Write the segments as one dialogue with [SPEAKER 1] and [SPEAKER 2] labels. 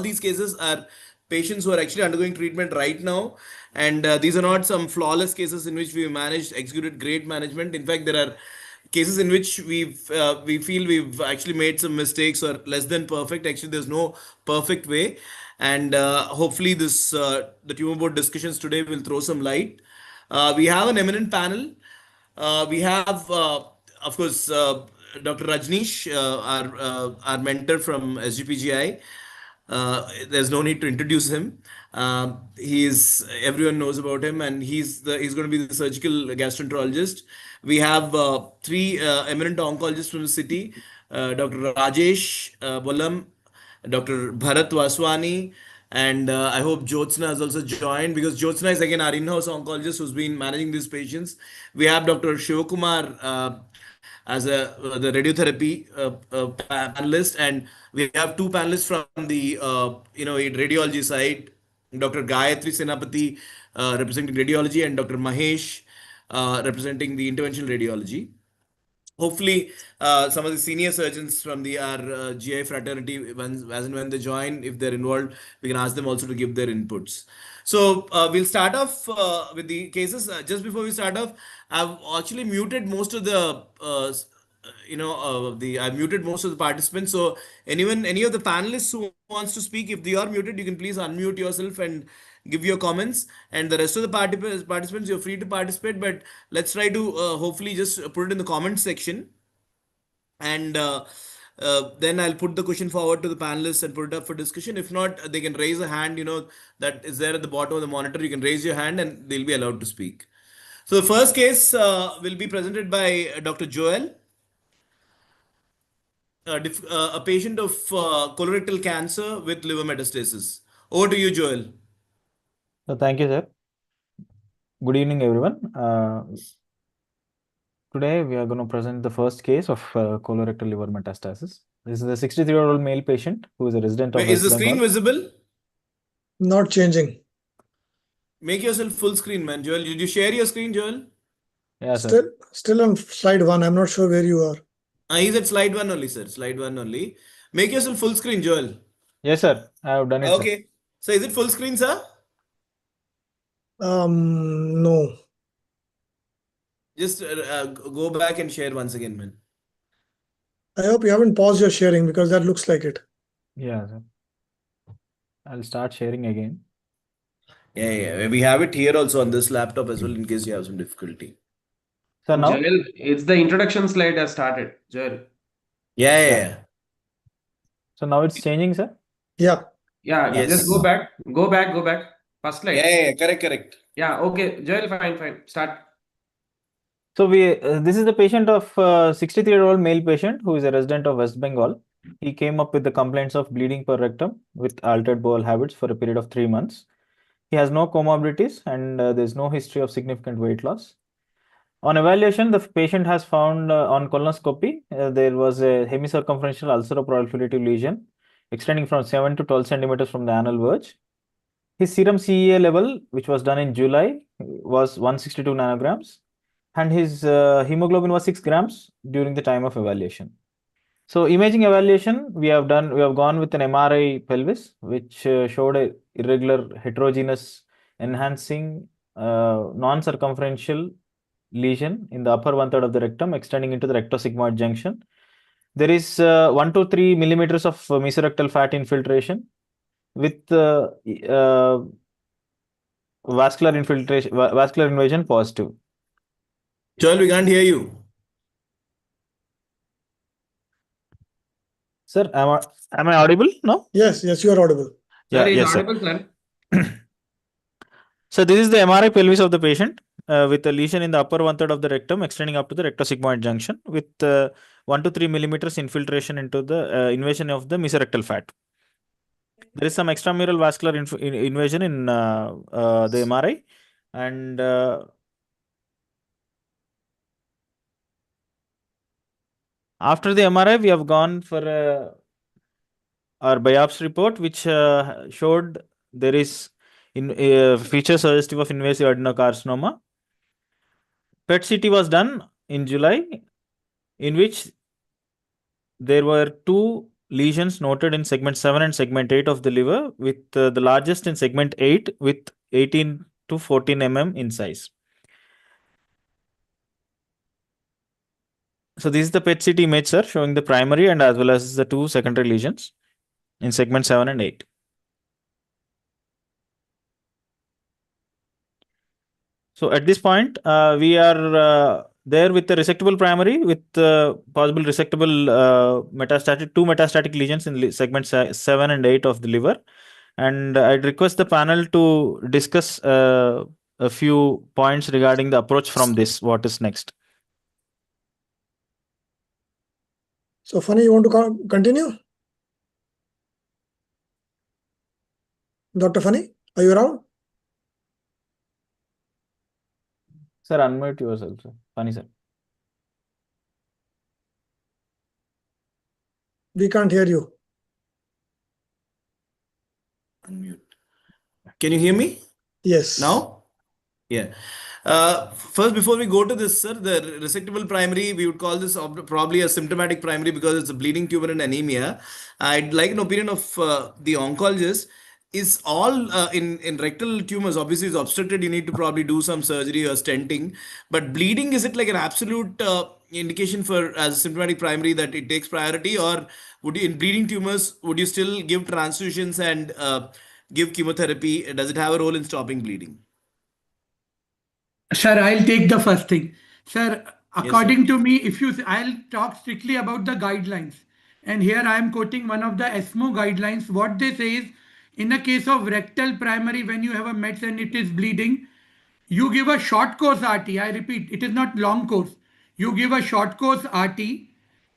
[SPEAKER 1] these cases are patients who are actually undergoing treatment right now, and these are not some flawless cases in which we executed great management. In fact, there are cases in which we feel we've actually made some mistakes or less than perfect. Actually, there's no perfect way, and hopefully this the tumor board discussions today will throw some light. We have an eminent panel. We have, of course, Dr. Rajneesh, our mentor from SGPGI. There's no need to introduce him. Everyone knows about him, and he's going to be the surgical gastroenterologist. We have three eminent oncologists from the city: Dr. Rajesh Bolam, Dr. Bharat Vaswani, and I hope Jyotsna has also joined, because Jyotsna is again our in-house oncologist who's been managing these patients. We have Dr. Shivakumar as the radiotherapy panelist, and we have two panelists from the radiology side: Dr. Gayatri Senapati representing radiology, and Dr. Mahesh representing the interventional radiology. Hopefully, some of the senior surgeons from the our GI fraternity, as and when they join, if they're involved, we can ask them also to give their inputs. So we'll start off with the cases. Just before we start off, I've actually muted most of the I've muted most of the participants. So any of the panelists who wants to speak, if they are muted, you can please unmute yourself and give your comments. And the rest of the participants, you're free to participate, but let's try to hopefully just put it in the comment section. And then I'll put the question forward to the panelists and put it up for discussion. If not, they can raise a hand, that is there at the bottom of the monitor. You can raise your hand and they'll be allowed to speak. So the first case will be presented by Dr. Joel, a patient of colorectal cancer with liver metastasis. Over to you, Joel.
[SPEAKER 2] Thank you, sir. Good evening, everyone. Today, we are going to present the first case of colorectal liver metastasis. This is a 63-year-old male patient who is a resident of
[SPEAKER 1] Is the screen visible?
[SPEAKER 3] Not changing.
[SPEAKER 1] Make yourself full screen, man. Joel, did you share your screen, Joel?
[SPEAKER 2] Yeah, sir.
[SPEAKER 3] Still on slide 1. I'm not sure where you are.
[SPEAKER 1] He's at slide 1 only, sir. Slide 1 only. Make yourself full screen, Joel.
[SPEAKER 2] Yes, sir. I have done it.
[SPEAKER 1] Okay. Sir. So is it full screen, sir?
[SPEAKER 3] No.
[SPEAKER 1] Just go back and share once again, man.
[SPEAKER 3] I hope you haven't paused your sharing, because that looks like it.
[SPEAKER 2] Yeah, sir. I'll start sharing again.
[SPEAKER 1] Yeah. We have it here also on this laptop as well, in case you have some difficulty.
[SPEAKER 2] So now,
[SPEAKER 4] Joel, it's the introduction slide has started. Joel.
[SPEAKER 1] Yeah.
[SPEAKER 2] So now it's changing, sir?
[SPEAKER 3] Yeah.
[SPEAKER 4] Yeah,
[SPEAKER 1] Yes.
[SPEAKER 4] just go back. Go back. First slide.
[SPEAKER 1] Yeah. Correct.
[SPEAKER 4] Yeah, okay. Joel, fine. Start.
[SPEAKER 2] So this is the patient of 63-year-old male patient who is a resident of West Bengal. He came up with the complaints of bleeding per rectum with altered bowel habits for a period of 3 months. He has no comorbidities and there's no history of significant weight loss. On evaluation, the patient has found on colonoscopy, there was a hemicircumferential ulceroproliferative lesion extending from 7 to 12 centimeters from the anal verge. His serum CEA level, which was done in July, was 162 nanograms, and his hemoglobin was 6 grams during the time of evaluation. So imaging evaluation, we have gone with an MRI pelvis, which showed a irregular heterogeneous enhancing non-circumferential lesion in the upper 1/3 of the rectum extending into the rectosigmoid junction. There is 1 to 3 millimeters of mesorectal fat infiltration with vascular invasion positive.
[SPEAKER 1] Joel, we can't hear you.
[SPEAKER 2] Sir, am I audible? No?
[SPEAKER 3] Yes, you are audible.
[SPEAKER 4] Sir,
[SPEAKER 2] Yeah,
[SPEAKER 4] is audible,
[SPEAKER 2] sir.
[SPEAKER 4] sir.
[SPEAKER 2] So this is the MRI pelvis of the patient with a lesion in the upper 1/3 of the rectum extending up to the rectosigmoid junction with 1 to 3 millimeters infiltration into the invasion of the mesorectal fat. There is some extramural vascular invasion in the MRI, and after the MRI, we have gone for our biopsy report, which showed there is feature suggestive of invasive adenocarcinoma. PET CT was done in July, in which there were 2 lesions noted in segment 7 and segment 8 of the liver, with the largest in segment 8 with 18 to 14 mm in size. So this is the PET CT image, sir, showing the primary and as well as the 2 secondary lesions in segment 7 and 8. So at this point, we are there with the resectable primary with possible resectable metastatic, 2 metastatic lesions in segment 7 and 8 of the liver. And I'd request the panel to discuss a few points regarding the approach from this. What is next?
[SPEAKER 3] So, Phani, you want to continue? Dr. Phani, are you around?
[SPEAKER 2] Sir, unmute yourself, sir. Phani, sir.
[SPEAKER 3] We can't hear you.
[SPEAKER 1] Unmute. Can you hear me
[SPEAKER 3] Yes.
[SPEAKER 1] now? Yeah. First, before we go to this, sir, the resectable primary, we would call this probably a symptomatic primary because it's a bleeding tumor and anemia. I'd like an opinion of the oncologist. Is all in rectal tumors, obviously it's obstructed, you need to probably do some surgery or stenting. But bleeding, is it like an absolute indication for as a symptomatic primary that it takes priority, or would you, in bleeding tumors, would you still give transfusions and give chemotherapy? Does it have a role in stopping bleeding?
[SPEAKER 5] Sir, I'll take the first thing. Sir,
[SPEAKER 1] Yes,
[SPEAKER 5] according to me, I'll talk strictly about the guidelines. And here I am quoting one of the ESMO guidelines. What they say is, in a case of rectal primary, when you have a mets and it is bleeding, you give a short course RT. I repeat, it is not long course. You give a short course RT,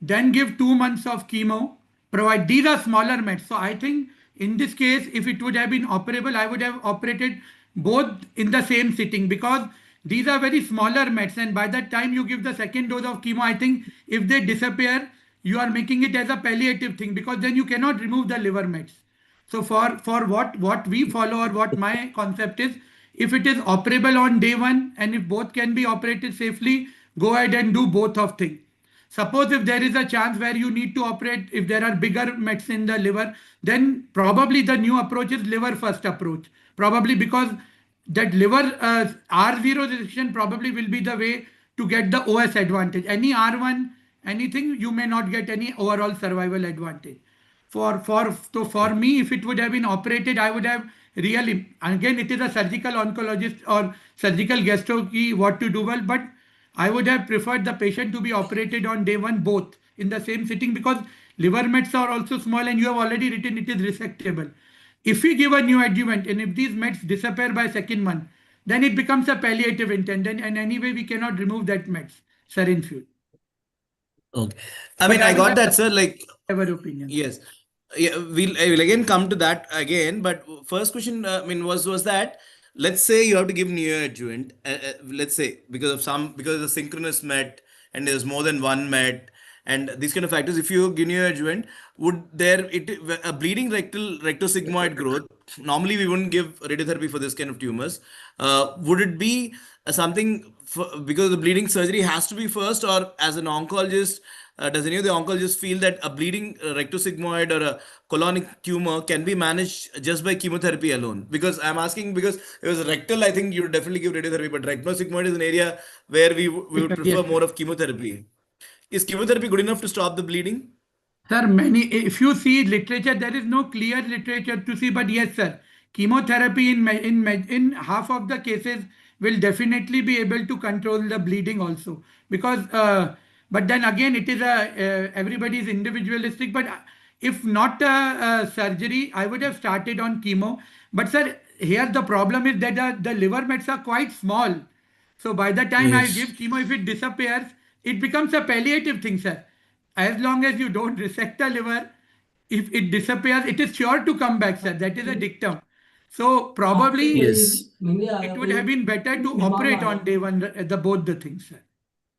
[SPEAKER 5] then give 2 months of chemo, provide, these are smaller mets. So I think in this case, if it would have been operable, I would have operated both in the same sitting, because these are very smaller mets, and by that time you give the second dose of chemo, I think if they disappear, you are making it as a palliative thing, because then you cannot remove the liver mets. So for what we follow, or what my concept is, if it is operable on day 1 and if both can be operated safely, go ahead and do both of things. Suppose if there is a chance where you need to operate, if there are bigger mets in the liver, then probably the new approach is liver first approach. Probably because that liver R0 restriction probably will be the way to get the OS advantage. Any R1, anything, you may not get any overall survival advantage. For me, if it would have been operated, I would have really, again, it is a surgical oncologist or surgical gastro what to do well, but I would have preferred the patient to be operated on day 1 both in the same sitting, because liver mets are also small and you have already written it is resectable. If we give a new adjuvant and if these mets disappear by 2nd month, then it becomes a palliative intent, and anyway we cannot remove that mets, sarin fuel.
[SPEAKER 1] Okay. I mean, I got that, sir. Like,
[SPEAKER 5] Our opinion.
[SPEAKER 1] yes. Yeah, I will again come to that again. But first question, I mean, was that, let's say you have to give neoadjuvant, let's say because of the synchronous met and there's more than one met and these kind of factors. If you give neoadjuvant, would a bleeding rectosigmoid growth? Normally, we wouldn't give radiotherapy for this kind of tumors. Would it be something because the bleeding surgery has to be first, or as an oncologist? Does any of the oncologists feel that a bleeding rectosigmoid or a colonic tumor can be managed just by chemotherapy alone? Because I'm asking, because it was rectal, I think you would definitely give radiotherapy, but rectosigmoid is an area where we would prefer more of chemotherapy. Is chemotherapy good enough to stop the bleeding?
[SPEAKER 5] Sir, if you see literature, there is no clear literature to see, but yes, sir, chemotherapy in half of the cases will definitely be able to control the bleeding also, because but then again it is everybody is individualistic. But if not surgery, I would have started on chemo. But sir, here the problem is that the liver mets are quite small. So by the time I give chemo, if it disappears, it becomes a palliative thing, sir. As long as you don't resect the liver, if it disappears, it is sure to come back, sir. That is a dictum. So probably
[SPEAKER 1] Yes.
[SPEAKER 5] it would have been better to operate on day 1 both the things, sir.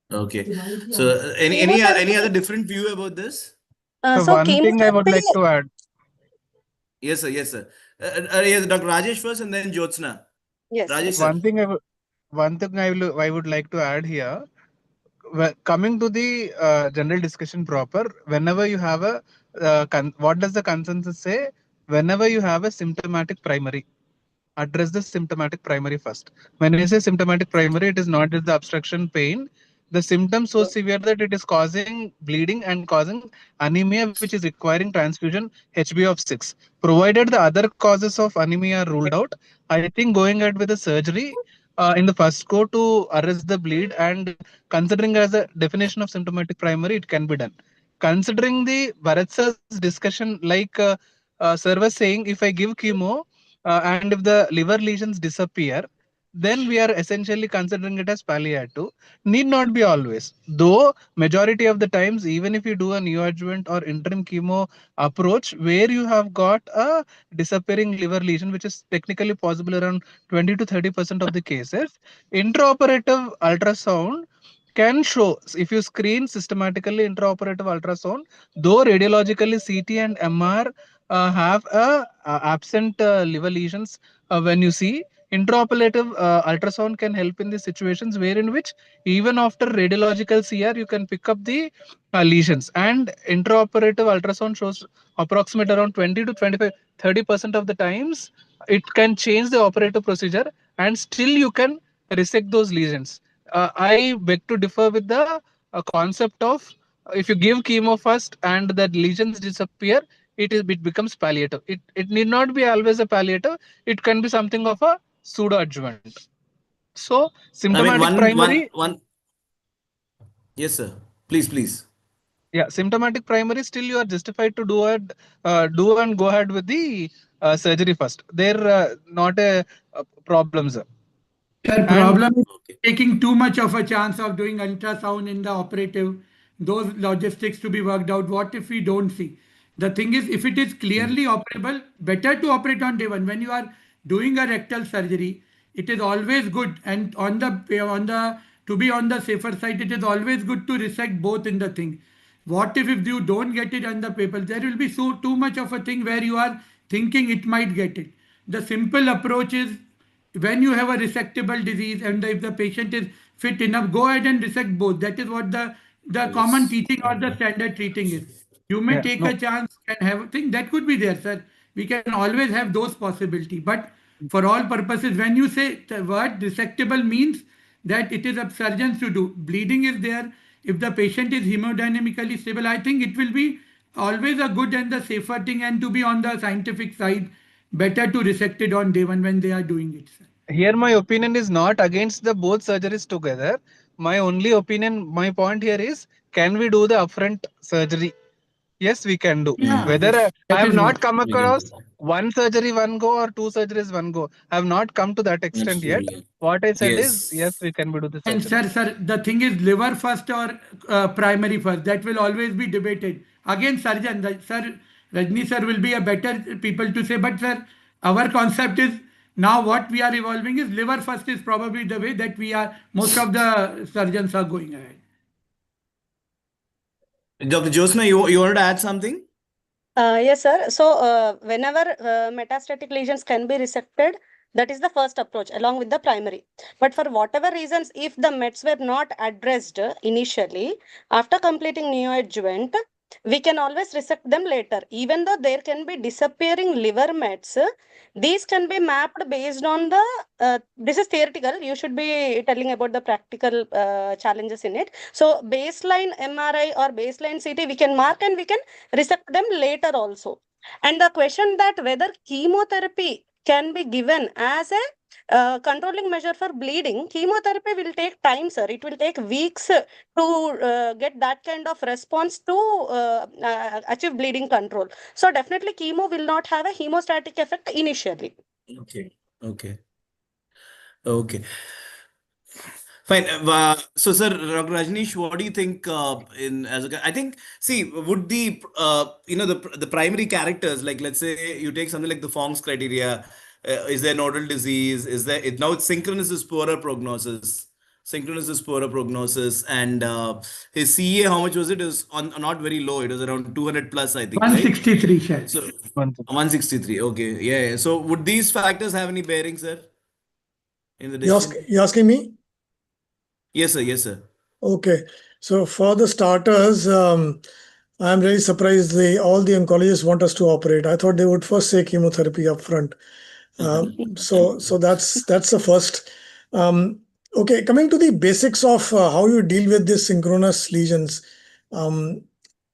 [SPEAKER 1] Okay. So any other different view about this?
[SPEAKER 6] So one thing I would like to add.
[SPEAKER 1] Yes, sir. Yes, sir. Yes, Dr. Rajesh first, and then Jyotsna.
[SPEAKER 6] Yes.
[SPEAKER 1] Rajesh, sir.
[SPEAKER 6] One thing I would like to add here. Coming to the general discussion proper, whenever you have a what does the consensus say? Whenever you have a symptomatic primary, address the symptomatic primary first. When I say symptomatic primary, it is not just the obstruction pain. The symptoms so severe that it is causing bleeding and causing anemia, which is requiring transfusion HbO of 6. Provided the other causes of anemia are ruled out, I think going ahead with the surgery in the first go to arrest the bleed, and considering as a definition of symptomatic primary, it can be done. Considering the Bharat's discussion, like sir was saying, if I give chemo, and if the liver lesions disappear, then we are essentially considering it as palliative. Need not be always. Though majority of the times, even if you do a neoadjuvant or interim chemo approach where you have got a disappearing liver lesion, which is technically possible around 20 to 30% of the cases, intraoperative ultrasound can show, if you screen systematically intraoperative ultrasound, though radiologically CT and MR have absent liver lesions, when you see intraoperative ultrasound can help in the situations where in which even after radiological CR you can pick up the lesions, and intraoperative ultrasound shows approximate around 20 to 25 30% of the times it can change the operative procedure and still you can resect those lesions. I beg to differ with the concept of if you give chemo first and the lesions disappear, it becomes palliative. It need not be always a palliative. It can be something of a pseudo adjuvant. So
[SPEAKER 1] I mean,
[SPEAKER 6] symptomatic primary.
[SPEAKER 1] Yes, sir. Please.
[SPEAKER 6] Yeah, symptomatic primary, still you are justified to do and go ahead with the surgery first. They're not a problem, sir.
[SPEAKER 5] Sir,
[SPEAKER 6] And
[SPEAKER 5] problem is taking too much of a chance of doing ultrasound in the operative, those logistics to be worked out. What if we don't see? The thing is, if it is clearly operable, better to operate on day one. When you are doing a rectal surgery, it is always good, and to be on the safer side, it is always good to resect both in the thing. What if you don't get it on the paper? There will be so too much of a thing where you are thinking it might get it. The simple approach is when you have a resectable disease and if the patient is fit enough, go ahead and resect both. That is what the common teaching or the standard treating is. You may
[SPEAKER 6] yeah,
[SPEAKER 5] take
[SPEAKER 6] no,
[SPEAKER 5] a chance and have a thing that could be there, sir. We can always have those possibility. But for all purposes, when you say the word resectable means that it is up surgeons to do. Bleeding is there. If the patient is hemodynamically stable, I think it will be always a good and the safer thing, and to be on the scientific side, better to resect it on day one when they are doing it, sir.
[SPEAKER 6] here my opinion is not against the both surgeries together. My only opinion, my point here is, can we do the upfront surgery? Yes, we can do.
[SPEAKER 5] Yeah,
[SPEAKER 6] Whether I
[SPEAKER 5] that
[SPEAKER 6] have
[SPEAKER 5] is
[SPEAKER 6] not
[SPEAKER 5] what.
[SPEAKER 6] come
[SPEAKER 1] We can do
[SPEAKER 6] across
[SPEAKER 1] that.
[SPEAKER 6] one surgery one go or two surgeries one go. I have not come to that extent yet.
[SPEAKER 1] Absolutely.
[SPEAKER 6] What I said is, yes,
[SPEAKER 1] Yes.
[SPEAKER 6] we can do the
[SPEAKER 5] And
[SPEAKER 6] surgery.
[SPEAKER 5] sir, the thing is liver first or primary first. That will always be debated. Again, surgeon, sir, Rajni sir will be a better people to say. But sir, our concept is now what we are evolving is liver first is probably the way that we are. Most of the surgeons are going ahead.
[SPEAKER 1] Dr. Josna, you wanted to add something?
[SPEAKER 7] Yes, sir. So, whenever metastatic lesions can be resected, that is the first approach along with the primary. But for whatever reasons, if the mets were not addressed initially, after completing neoadjuvant, we can always resect them later. Even though there can be disappearing liver mets, these can be mapped based on the, this is theoretical, you should be telling about the practical challenges in it. So, baseline MRI or baseline CT, we can mark and we can resect them later also. And the question that whether chemotherapy can be given as a controlling measure for bleeding, chemotherapy will take time, sir. It will take weeks to get that kind of response to achieve bleeding control. So definitely chemo will not have a hemostatic effect initially.
[SPEAKER 1] Okay. Fine. So, sir, Dr. Rajneesh, what do you think? I think, see, would the primary characters, like let's say you take something like the Fong's criteria, is there nodal disease? Is there now it's synchronous is poorer prognosis. Synchronous is poorer prognosis, and his CA, how much was it? It was not very low. It was around 200 plus, I think, right?
[SPEAKER 5] 163, sir.
[SPEAKER 1] So 163. Okay, yeah. So would these factors have any bearing, sir, in the decision?
[SPEAKER 3] You're asking me?
[SPEAKER 1] Yes, sir.
[SPEAKER 3] Okay. So for the starters, I'm really surprised all the oncologists want us to operate. I thought they would first say chemotherapy up front. So that's the first. Okay, coming to the basics of how you deal with these synchronous lesions. Um,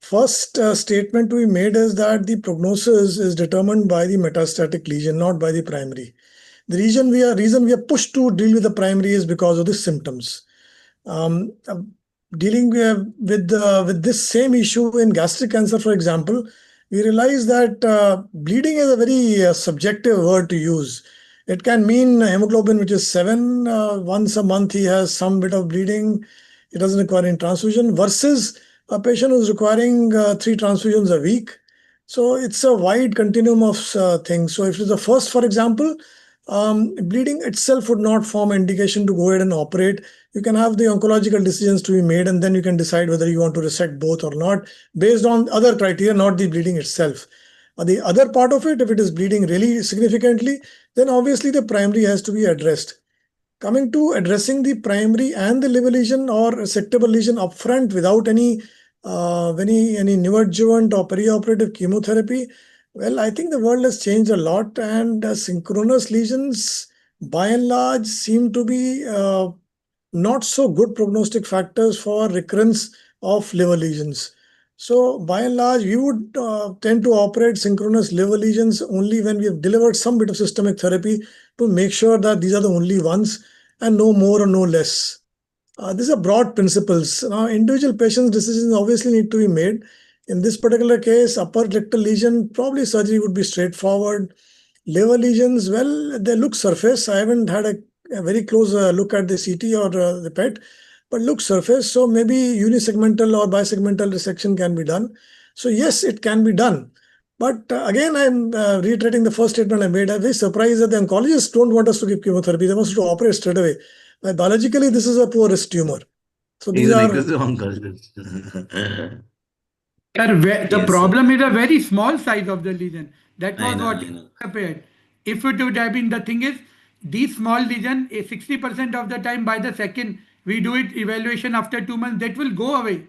[SPEAKER 3] First statement to be made is that the prognosis is determined by the metastatic lesion, not by the primary. The reason we are pushed to deal with the primary is because of the symptoms. Um, uh, Dealing with this same issue in gastric cancer, for example, we realize that bleeding is a very subjective word to use. It can mean hemoglobin, which is 7. Once a month, he has some bit of bleeding. It doesn't require any transfusion, versus a patient who's requiring 3 transfusions a week. So it's a wide continuum of things. So if it's the first, for example, bleeding itself would not form an indication to go ahead and operate. You can have the oncological decisions to be made, and then you can decide whether you want to resect both or not based on other criteria, not the bleeding itself. The other part of it, if it is bleeding really significantly, then obviously the primary has to be addressed. Coming to addressing the primary and the liver lesion or resectable lesion upfront without any neoadjuvant or perioperative chemotherapy, well, I think the world has changed a lot, and synchronous lesions, by and large, seem to be not so good prognostic factors for recurrence of liver lesions. So, by and large, we would tend to operate synchronous liver lesions only when we have delivered some bit of systemic therapy to make sure that these are the only ones and no more or no less. These are broad principles. Now, individual patients' decisions obviously need to be made. In this particular case, upper rectal lesion, probably surgery would be straightforward. Liver lesions, well, they look surface. I haven't had a very close look at the CT or the PET, but look surface. So maybe unisegmental or bisegmental resection can be done. So yes, it can be done. But again, I'm reiterating the first statement I made. I'm very surprised that the oncologists don't want us to give chemotherapy. They want us to operate straight away. Biologically, this is a poor risk tumor. So
[SPEAKER 1] He's
[SPEAKER 3] these
[SPEAKER 1] an
[SPEAKER 3] are
[SPEAKER 1] aggressive oncologist.
[SPEAKER 5] Sir, the
[SPEAKER 1] Yes,
[SPEAKER 5] problem is a very small size of the lesion. That
[SPEAKER 1] I
[SPEAKER 5] was
[SPEAKER 1] know,
[SPEAKER 5] what
[SPEAKER 1] I know.
[SPEAKER 5] appeared. If it would have been, the thing is, these small lesion, 60% of the time by the second we do it evaluation after 2 months, that will go away.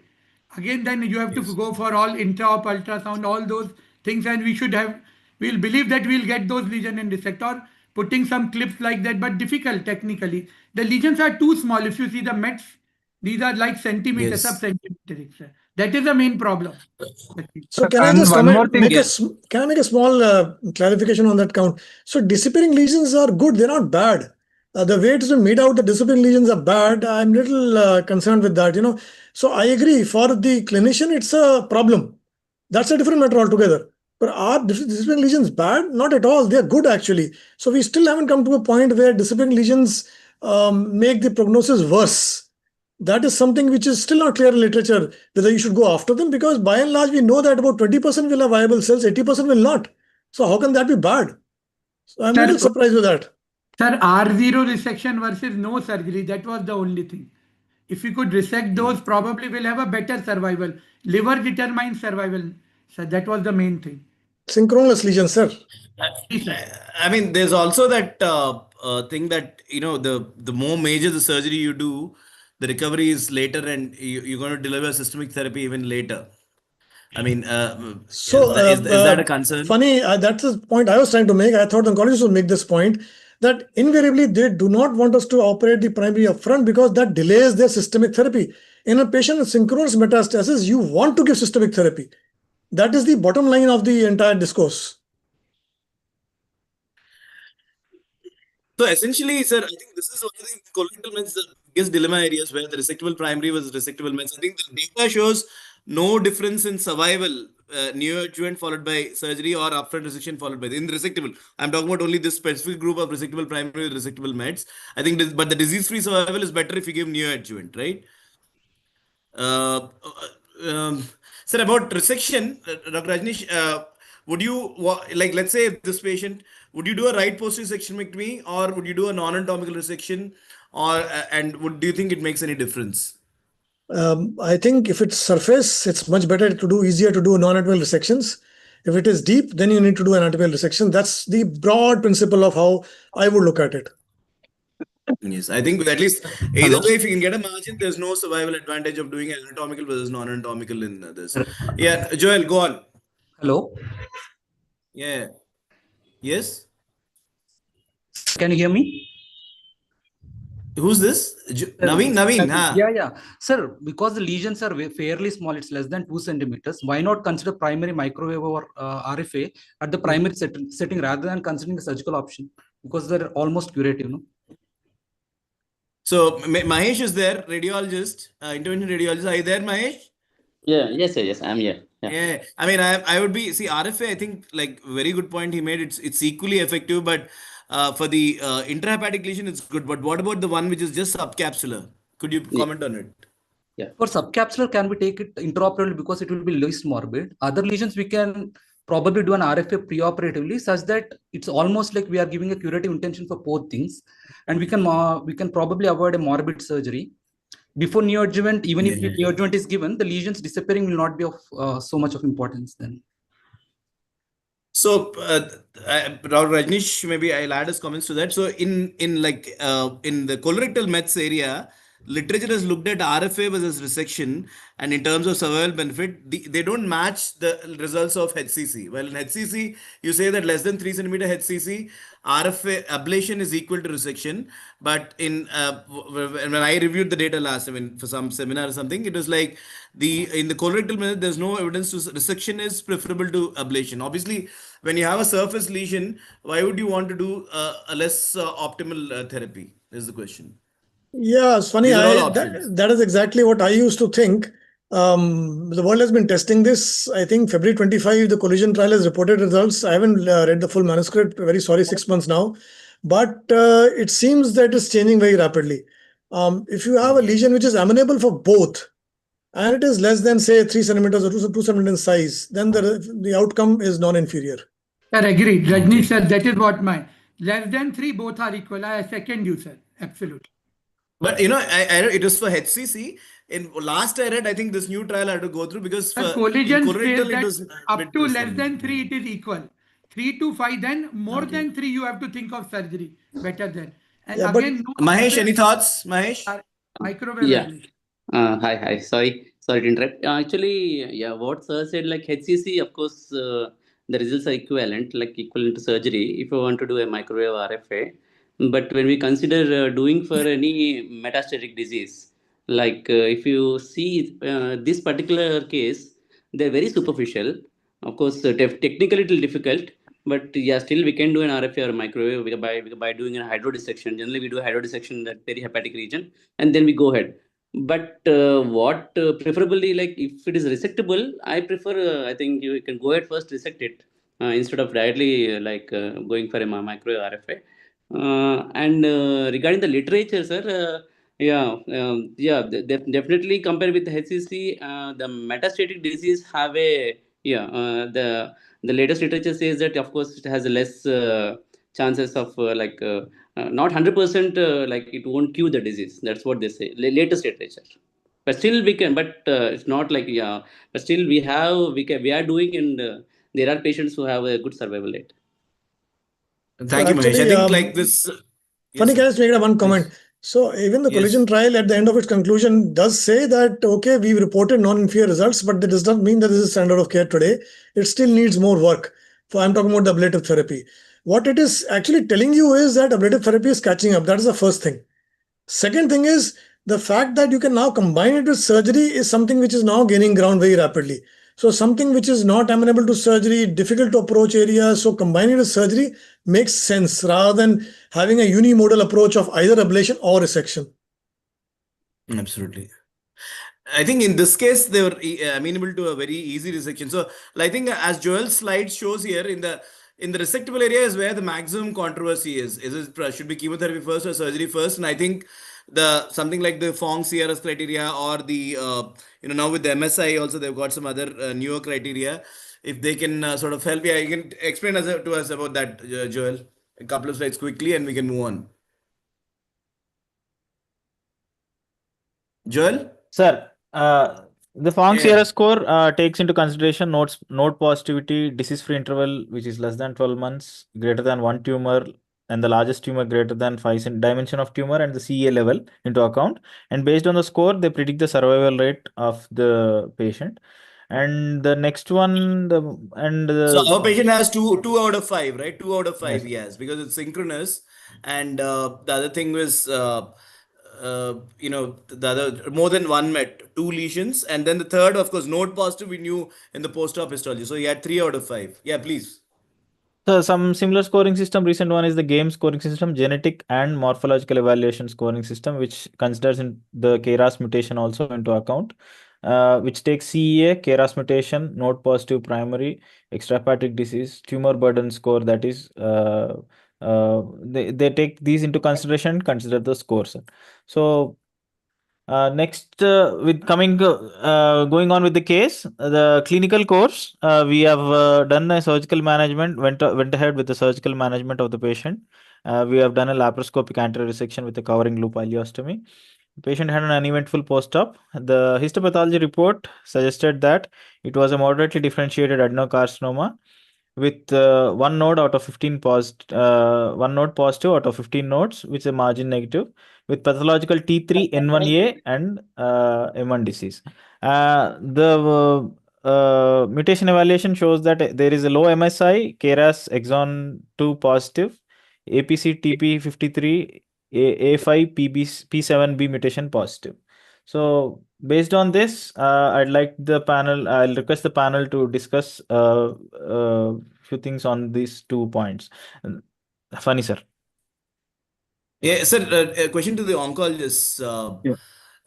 [SPEAKER 5] Again, then you have to
[SPEAKER 1] Yes.
[SPEAKER 5] go for all intra-op ultrasound, all those things, and we'll believe that we'll get those lesion in dissect or putting some clips like that, but difficult technically. The lesions are too small. If you see the Mets, these are like centimeters,
[SPEAKER 1] Yes.
[SPEAKER 5] sub-centimeters. That is the main problem.
[SPEAKER 3] So can I
[SPEAKER 6] And
[SPEAKER 3] just
[SPEAKER 6] one more
[SPEAKER 3] comment,
[SPEAKER 6] thing.
[SPEAKER 3] can I make a small clarification on that count? So disappearing lesions are good, they're not bad. The way it has been made out, the disappearing lesions are bad. I'm little concerned with that. So I agree, for the clinician, it's a problem. That's a different matter altogether. But are disappearing lesions bad? Not at all. They're good actually. So we still haven't come to a point where disappearing lesions make the prognosis worse. That is something which is still not clear in literature, whether you should go after them, because by and large we know that about 20% will have viable cells, 80% will not. So how can that be bad? So I'm a little surprised with that.
[SPEAKER 5] Sir, R0 resection versus no surgery, that was the only thing. If we could resect those, probably we'll have a better survival. Liver determines survival. So that was the main thing.
[SPEAKER 3] Synchronous lesions, sir.
[SPEAKER 1] I mean, there's also that thing that, the more major the surgery you do, the recovery is later, and you're going to deliver systemic therapy even later. I mean,
[SPEAKER 3] So,
[SPEAKER 1] is that a concern?
[SPEAKER 3] Phani, that's the point I was trying to make. I thought the oncologists would make this point, that invariably they do not want us to operate the primary upfront because that delays their systemic therapy. In a patient with synchronous metastasis, you want to give systemic therapy. That is the bottom line of the entire discourse.
[SPEAKER 1] So essentially, sir, I think this is one of the colorectal mets, the biggest dilemma areas where the resectable primary was resectable mets. I think the data shows no difference in survival, neoadjuvant followed by surgery or upfront resection followed by in resectable. I'm talking about only this specific group of resectable primary with resectable mets. I think, but the disease-free survival is better if you give neoadjuvant, right? Uh, Sir, about resection, Dr. Rajnish, would you let's say this patient, would you do a right posterior sectionectomy or would you do a non-anatomical resection, or do you think it makes any difference?
[SPEAKER 3] I think if it's surface, it's much better easier to do non-anatomical resections. If it is deep, then you need to do an anatomical resection. That's the broad principle of how I would look at it.
[SPEAKER 1] Yes, I think at least either
[SPEAKER 8] Hello.
[SPEAKER 1] way, if you can get a margin, there's no survival advantage of doing anatomical versus non-anatomical in this.
[SPEAKER 8] R-
[SPEAKER 1] Yeah, Joel, go on.
[SPEAKER 8] Hello.
[SPEAKER 1] Yeah. Yes.
[SPEAKER 8] Can you hear me?
[SPEAKER 1] Who's this?
[SPEAKER 8] Sir,
[SPEAKER 1] Naveen? Naveen,
[SPEAKER 8] yeah, yeah. Sir, because the lesions are fairly small, it's less than 2 centimeters. Why not consider primary microwave or RFA at the primary setting rather than considering the surgical option? Because they're almost curative, no?
[SPEAKER 1] So Mahesh is there, radiologist, intervention radiologist. Are you there, Mahesh?
[SPEAKER 9] Yeah, yes, I'm here. Yeah.
[SPEAKER 1] Yeah, I mean, I would be, see, RFA, I think, like, very good point he made. It's equally effective, but for the intrahepatic lesion, it's good. But what about the one which is just subcapsular? Could you comment on it?
[SPEAKER 9] Yeah.
[SPEAKER 8] For subcapsular, can we take it intraoperatively because it will be least morbid? Other lesions, we can probably do an RFA preoperatively such that it's almost like we are giving a curative intention for both things. And we can probably avoid a morbid surgery. Before neoadjuvant, even if neoadjuvant is given, the lesions disappearing will not be of so much of importance then.
[SPEAKER 1] So, Rajnish, maybe I'll add his comments to that. So, in the colorectal mets area, literature has looked at RFA versus resection, and in terms of survival benefit, they don't match the results of HCC. Well, in HCC, you say that less than 3 centimeter HCC, RFA ablation is equal to resection. But when I reviewed the data last, I mean, for some seminar or something, it was like in the colorectal method, there's no evidence to resection is preferable to ablation. Obviously, when you have a surface lesion, why would you want to do a less optimal therapy? Is the question.
[SPEAKER 3] Yeah, it's funny.
[SPEAKER 1] These are all options.
[SPEAKER 3] That is exactly what I used to think. The world has been testing this. I think February 25, the collision trial has reported results. I haven't read the full manuscript. Very sorry, 6 months now. But it seems that it's changing very rapidly. If you have a lesion which is amenable for both, and it is less than, say, 3 centimeters or 2 centimeters in size, then the outcome is non-inferior.
[SPEAKER 5] Sir, agreed. Rajnish said that is what my less than 3, both are equal. I second you, sir. Absolutely.
[SPEAKER 1] But you know, it was for HCC. In last I read, I think this new trial I had to go through because for
[SPEAKER 5] collision
[SPEAKER 1] colorectal,
[SPEAKER 5] says
[SPEAKER 1] it was
[SPEAKER 5] that up to less than 3 it is equal. 3 to 5, then more than 3 you have to think of surgery. Better than. And
[SPEAKER 3] Yeah,
[SPEAKER 5] again, no
[SPEAKER 1] Mahesh, any thoughts? Mahesh?
[SPEAKER 5] microwave.
[SPEAKER 9] Yeah.
[SPEAKER 5] Rajnish.
[SPEAKER 9] Hi. Sorry to interrupt. Actually, yeah, what sir said, like HCC, of course, the results are equivalent to surgery if you want to do a microwave RFA. But when we consider doing for any metastatic disease, if you see this particular case, they're very superficial. Of course, technically it will difficult, but yeah, still we can do an RFA or microwave by doing a hydrodissection. Generally, we do a hydrodissection in that perihepatic region, and then we go ahead. But preferably, like if it is resectable, I prefer. I think you can go ahead first resect it instead of directly going for a microwave RFA. And regarding the literature, sir, definitely compared with the HCC, the metastatic disease have a the latest literature says that of course it has less chances of not 100% like it won't cure the disease. That's what they say. Latest literature. But still we can. But it's not like But still we are doing, and there are patients who have a good survival rate.
[SPEAKER 1] Thank you, Mahesh. I think like this.
[SPEAKER 3] Phani, can I just make one comment? So even the collision trial at the end of its conclusion does say that, okay, we've reported non-inferior results, but that does not mean that this is standard of care today. It still needs more work. I'm talking about the ablative therapy. What it is actually telling you is that ablative therapy is catching up. That is the first thing. Second thing is the fact that you can now combine it with surgery is something which is now gaining ground very rapidly. So something which is not amenable to surgery, difficult to approach areas, so combining it with surgery makes sense rather than having a unimodal approach of either ablation or resection.
[SPEAKER 1] Absolutely. I think in this case, they were amenable to a very easy resection. So I think as Joel's slide shows here, in the resectable area is where the maximum controversy is. Should be chemotherapy first or surgery first? And I think something like the Fong CRS criteria or the now with the MSI also they've got some other newer criteria. If they can sort of help, you can explain to us about that, Joel. A couple of slides quickly, and we can move on. Joel?
[SPEAKER 2] Sir, the Fong CRS score takes into consideration node positivity, disease-free interval, which is less than 12 months, greater than 1 tumor, and the largest tumor greater than 5 dimension of tumor and the CA level into account. And based on the score, they predict the survival rate of the patient. And the next one,
[SPEAKER 1] So our patient has two out of five, right? 2 out of 5,
[SPEAKER 2] Yes.
[SPEAKER 1] yes, because it's synchronous. And the other thing was, the other more than one met, 2 lesions, and then the third, of course, node positive. We knew in the post-op histology, so he had 3 out of 5. Yeah, please.
[SPEAKER 2] So some similar scoring system, recent one is the GAME scoring system, genetic and morphological evaluation scoring system, which considers in the KRAS mutation also into account, which takes CEA, KRAS mutation, node positive primary, extrahepatic disease, tumor burden score, that is, they take these into consideration, consider the scores. So next, going on with the case, the clinical course, we have done a surgical management, went ahead with the surgical management of the patient. We have done a laparoscopic anterior resection with a covering loop ileostomy. The patient had an uneventful post-op. The histopathology report suggested that it was a moderately differentiated adenocarcinoma with one node out of 15 one node positive out of 15 nodes, which is a margin negative, with pathological T3, N1A, and M1 disease. The mutation evaluation shows that there is a low MSI, KRAS exon 2 positive, APC TP53, A5 P7B mutation positive. So based on this, I'll request the panel to discuss few things on these 2 points. Phani, sir.
[SPEAKER 1] Yeah, sir. A question to the oncologists,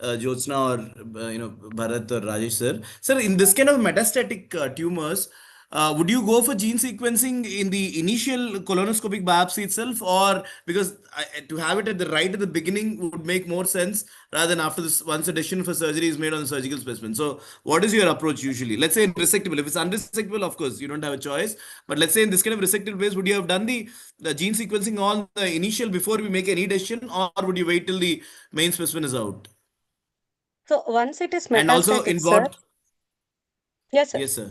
[SPEAKER 1] Jyotsna or Bharat or Rajesh, sir. Sir, in this kind of metastatic tumors, would you go for gene sequencing in the initial colonoscopic biopsy itself, or because to have it at the beginning would make more sense rather than after this once a decision for surgery is made on the surgical specimen? So, what is your approach usually? Let's say in resectable. If it's unresectable, of course you don't have a choice. But let's say in this kind of resectable base, would you have done the gene sequencing on the initial before we make any decision, or would you wait till the main specimen is out?
[SPEAKER 7] So once it is
[SPEAKER 1] And also
[SPEAKER 7] metastatic,
[SPEAKER 1] in
[SPEAKER 7] sir.
[SPEAKER 1] what?
[SPEAKER 7] Yes, sir.
[SPEAKER 1] Yes, sir.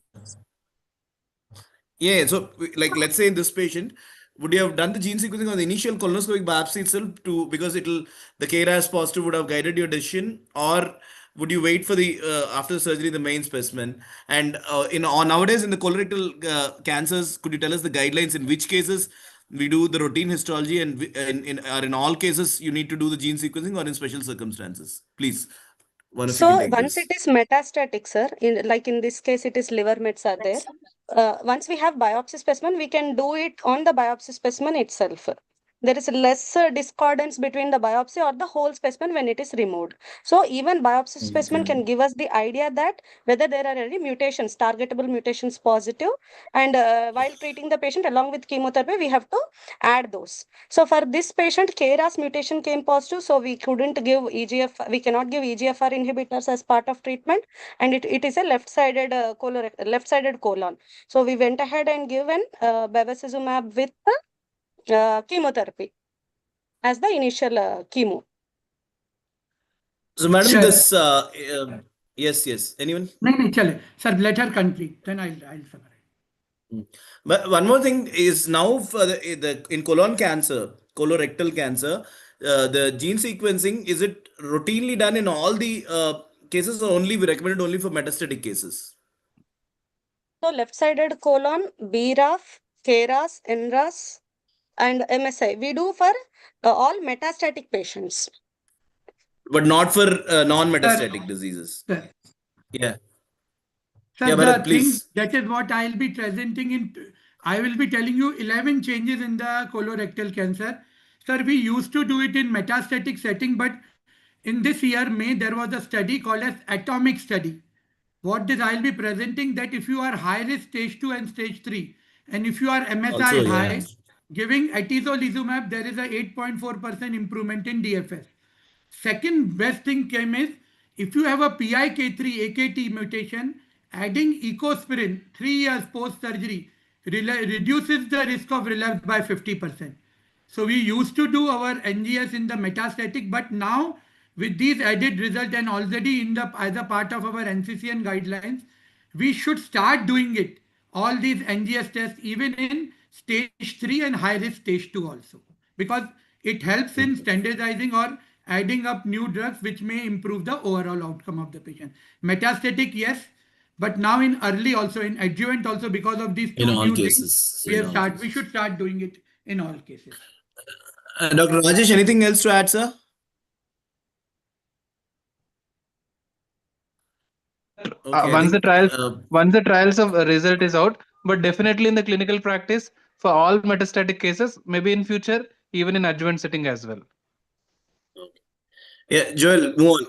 [SPEAKER 1] Yeah, so like let's say in this patient, would you have done the gene sequencing on the initial colonoscopic biopsy itself because the KRAS positive would have guided your decision, or would you wait for the after the surgery the main specimen? And nowadays in the colorectal cancers, could you tell us the guidelines in which cases we do the routine histology, and in all cases you need to do the gene sequencing, or in special circumstances? Please, one of you can
[SPEAKER 7] So
[SPEAKER 1] take
[SPEAKER 7] once
[SPEAKER 1] this.
[SPEAKER 7] it is metastatic, sir, in this case, it is liver mets are there. Once we have biopsy specimen, we can do it on the biopsy specimen itself. There is less discordance between the biopsy or the whole specimen when it is removed. So even biopsy specimen can give us the idea that whether there are any mutations, targetable mutations positive. And while treating the patient along with chemotherapy, we have to add those. So for this patient, KRAS mutation came positive, so we couldn't give EGF. We cannot give EGFR inhibitors as part of treatment, and it is a left-sided colon. So we went ahead and given bevacizumab with chemotherapy as the initial chemo.
[SPEAKER 1] So, madam,
[SPEAKER 5] Sure.
[SPEAKER 1] this yes. Anyone?
[SPEAKER 5] No, chale. Sir, let her complete. Then I'll summarize.
[SPEAKER 1] But one more thing is now for the in colorectal cancer, the gene sequencing, is it routinely done in all the cases, or only we recommend it only for metastatic cases?
[SPEAKER 7] So left-sided colon, BRAF, KRAS, NRAS, and MSI. We do for all metastatic patients.
[SPEAKER 1] But not for non-metastatic diseases.
[SPEAKER 5] Sir.
[SPEAKER 1] Yeah.
[SPEAKER 5] Sir,
[SPEAKER 1] Yeah,
[SPEAKER 5] the
[SPEAKER 1] Bharat,
[SPEAKER 5] thing,
[SPEAKER 1] please.
[SPEAKER 5] that is what I'll be presenting in. I will be telling you 11 changes in the colorectal cancer. Sir, we used to do it in metastatic setting, but in this year, May, there was a study called as atomic study. What this I'll be presenting, that if you are high risk stage 2 and stage 3, and if you are MSI
[SPEAKER 1] Also,
[SPEAKER 5] high,
[SPEAKER 1] yeah.
[SPEAKER 5] giving atezolizumab, there is a 8.4% improvement in DFS. Second best thing came is, if you have a PIK3 AKT mutation, adding ecospirin 3 years post surgery reduces the risk of relapse by 50%. So we used to do our NGS in the metastatic, but now with these added result and already as a part of our NCCN guidelines, we should start doing it. All these NGS tests even in stage 3 and high risk stage 2 also. because it helps in standardizing or adding up new drugs which may improve the overall outcome of the patient. Metastatic, yes, but now in early also, in adjuvant also, because of these
[SPEAKER 1] In
[SPEAKER 5] two
[SPEAKER 1] all
[SPEAKER 5] new things,
[SPEAKER 1] cases. In all
[SPEAKER 5] we
[SPEAKER 1] cases.
[SPEAKER 5] should start doing it in all cases.
[SPEAKER 1] Dr. Rajesh, anything else to add, sir? Okay,
[SPEAKER 6] Once the trials of result is out, but definitely in the clinical practice for all metastatic cases, maybe in future, even in adjuvant setting as well.
[SPEAKER 1] Yeah, Joel, move on.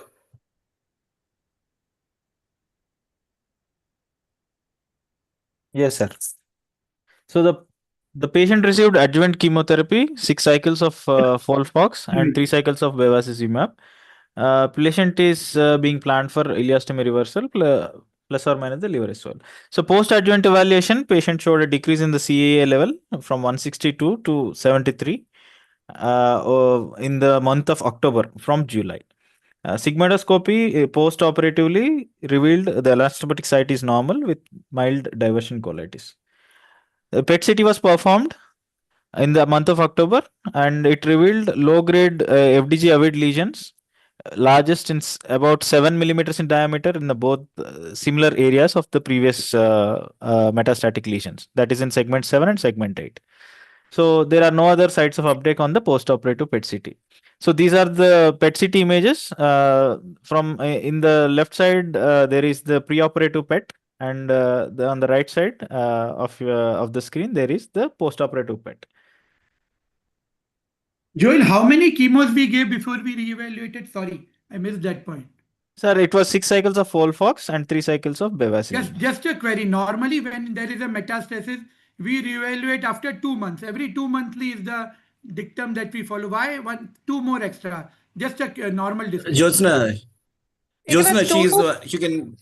[SPEAKER 2] Yes, sir. So the patient received adjuvant chemotherapy, 6 cycles of FOLFOX and 3 cycles of bevacizumab. Patient is being planned for ileostomy reversal plus or minus the liver as well. So post-adjuvant evaluation, patient showed a decrease in the CAA level from 162 to 73 in the month of October from July. Sigmoidoscopy post-operatively revealed the elastomatic site is normal with mild diversion colitis. The PET CT was performed in the month of October and it revealed low-grade FDG avid lesions, largest in about 7 millimeters in diameter in the both similar areas of the previous metastatic lesions, that is in segment 7 and segment 8. So there are no other sites of uptake on the post-operative PET CT. So these are the PET CT images. From in the left side, there is the preoperative PET, and on the right side of the screen, there is the post-operative PET.
[SPEAKER 5] Joel, how many chemos we gave before we reevaluated? Sorry, I missed that point.
[SPEAKER 2] Sir, it was 6 cycles of FOLFOX and 3 cycles of bevacizumab.
[SPEAKER 5] Just a query. Normally, when there is a metastasis, we reevaluate after 2 months. Every 2 monthly is the dictum that we follow. Why 2 more extra? Just a normal discussion.
[SPEAKER 1] Jyotsna, she can.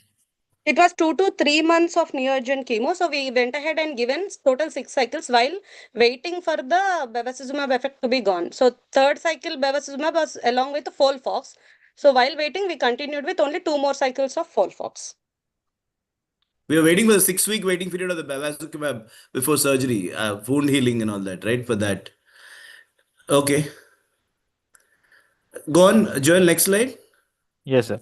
[SPEAKER 7] It was 2 to 3 months of neoadjuvant chemo. So we went ahead and given total 6 cycles while waiting for the bevacizumab effect to be gone. So third cycle bevacizumab was along with the FOLFOX. So while waiting, we continued with only 2 more cycles of FOLFOX.
[SPEAKER 1] We are waiting for the 6-week waiting period of the bevacizumab before surgery, wound healing and all that, right? For that. Okay. Go on, Joel, next slide.
[SPEAKER 2] Yes, sir.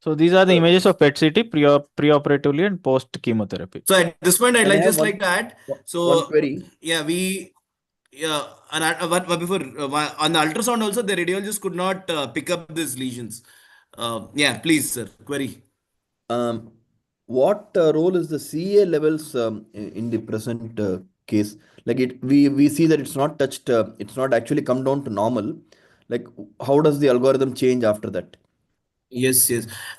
[SPEAKER 2] So these are the images of PET CT preoperatively and post chemotherapy.
[SPEAKER 1] So at this point, I'd like to add. So
[SPEAKER 10] one query.
[SPEAKER 1] Yeah, but before on the ultrasound also, the radiologist could not pick up these lesions. Yeah, please, sir. Query.
[SPEAKER 10] What role is the CA levels in the present case? Like we see that it's not touched, it's not actually come down to normal. Like how does the algorithm change after that?
[SPEAKER 1] Yes.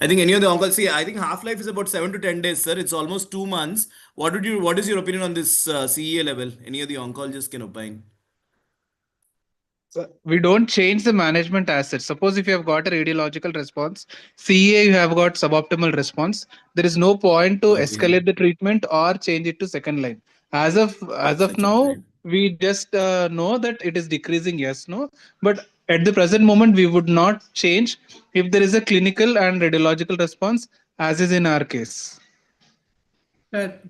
[SPEAKER 1] I think any of the oncology, I think half-life is about 7 to 10 days, sir. It's almost 2 months. What is your opinion on this CEA level? Any of the oncologists can opine.
[SPEAKER 6] So we don't change the management as such. Suppose if you have got a radiological response, CEA you have got suboptimal response. There is no point to escalate the treatment or change it to second line. As of now, we just know that it is decreasing. Yes, no, but at the present moment, we would not change if there is a clinical and radiological response, as is in our case.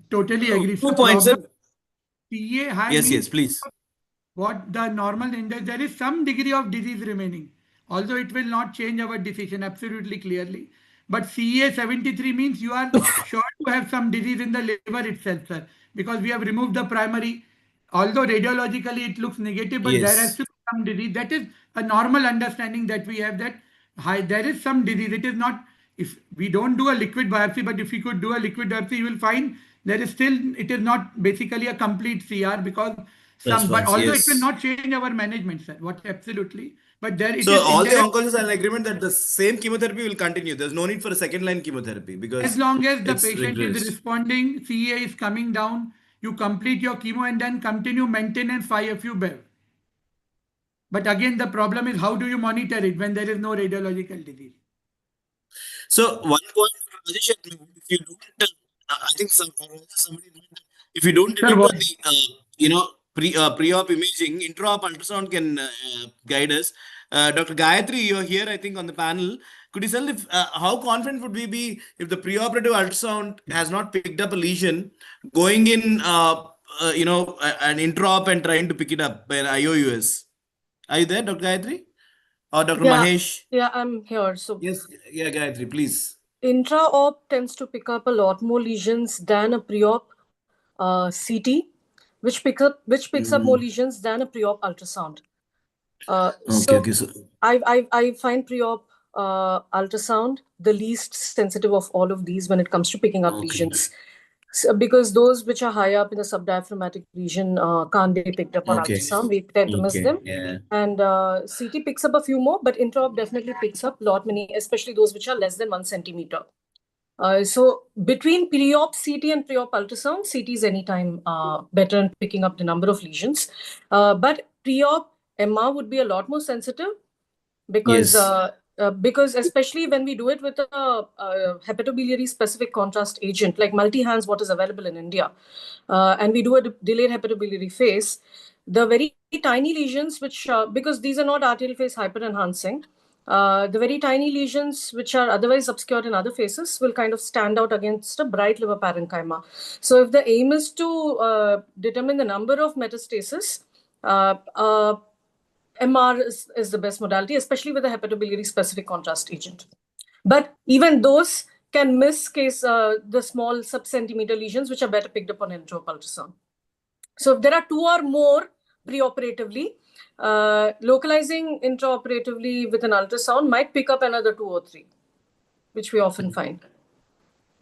[SPEAKER 5] Totally agree.
[SPEAKER 1] 2 points, sir.
[SPEAKER 5] CA high
[SPEAKER 1] Yes, please.
[SPEAKER 5] What the normal index, there is some degree of disease remaining, although it will not change our decision absolutely clearly. But CA 73 means you are sure to have some disease in the liver itself, sir, because we have removed the primary. Although radiologically it looks negative, but there has to be some disease. That is a normal understanding that we have, that there is some disease. It is not, if we don't do a liquid biopsy, but if we could do a liquid biopsy, you will find there is still, it is not basically a complete CR because but although it will not change our management, sir. Absolutely. But there it
[SPEAKER 1] so
[SPEAKER 5] is
[SPEAKER 1] all the oncologists are in agreement that the same chemotherapy will continue. There's no need for a second line chemotherapy because
[SPEAKER 5] as long as the patient is responding, CA is coming down, you complete your chemo and then continue maintenance 5FU bev. But again, the problem is how do you monitor it when there is no radiological disease?
[SPEAKER 1] So one point, if you don't, I think somebody if you don't detect the pre-op imaging, intra-op ultrasound can guide us. Dr. Gayatri, you're here, I think, on the panel. Could you tell if how confident would we be if the preoperative ultrasound has not picked up a lesion, going in, an intra-op and trying to pick it up by an IOUS? Are you there, Dr. Gayatri? Or Dr.
[SPEAKER 11] Yeah,
[SPEAKER 1] Mahesh?
[SPEAKER 11] yeah, I'm here. So
[SPEAKER 1] Yes, yeah, Gayatri, please.
[SPEAKER 11] intra-op tends to pick up a lot more lesions than a pre-op CT, which picks up more lesions than a pre-op ultrasound.
[SPEAKER 1] Okay, okay. So,
[SPEAKER 11] I find pre-op ultrasound the least sensitive of all of these when it comes to picking up lesions. So, because those which are high up in the subdiaphragmatic region can't be picked up on ultrasound. We tend to miss them.
[SPEAKER 1] Yeah.
[SPEAKER 11] And CT picks up a few more, but intra-op definitely picks up a lot many, especially those which are less than 1 centimeter. So between pre-op CT and pre-op ultrasound, CT is anytime better in picking up the number of lesions. But pre-op MR would be a lot more sensitive because especially when we do it with a hepatobiliary specific contrast agent like multi-hands, what is available in India, and we do a delayed hepatobiliary phase, the very tiny lesions which, because these are not arterial phase hyperenhancing, the very tiny lesions which are otherwise obscured in other phases will kind of stand out against a bright liver parenchyma. So if the aim is to determine the number of metastases, MR is the best modality, especially with a hepatobiliary specific contrast agent. But even those can miss the small sub-centimeter lesions, which are better picked up on intraop ultrasound. So if there are 2 or more preoperatively, localizing intraoperatively with an ultrasound might pick up another 2 or 3, which we often find.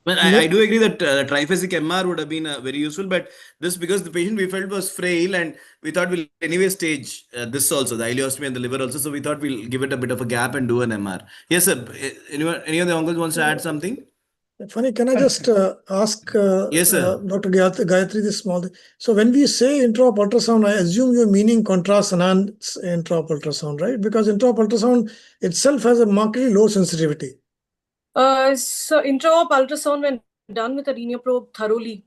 [SPEAKER 1] Well, I do agree that triphasic MR would have been very useful, but this because the patient we felt was frail and we thought we'll anyway stage this also, the ileostomy and the liver also. So we thought we'll give it a bit of a gap and do an MR. Yes, sir. Any of the uncles wants to add something?
[SPEAKER 3] Phani, can I just ask
[SPEAKER 1] Yes, sir.
[SPEAKER 3] Dr. Gayatri this small thing? So when we say intraop ultrasound, I assume you're meaning contrast enhanced intraop ultrasound, right? Because intraop ultrasound itself has a markedly low sensitivity.
[SPEAKER 11] So intraop ultrasound, when done with a linear probe thoroughly,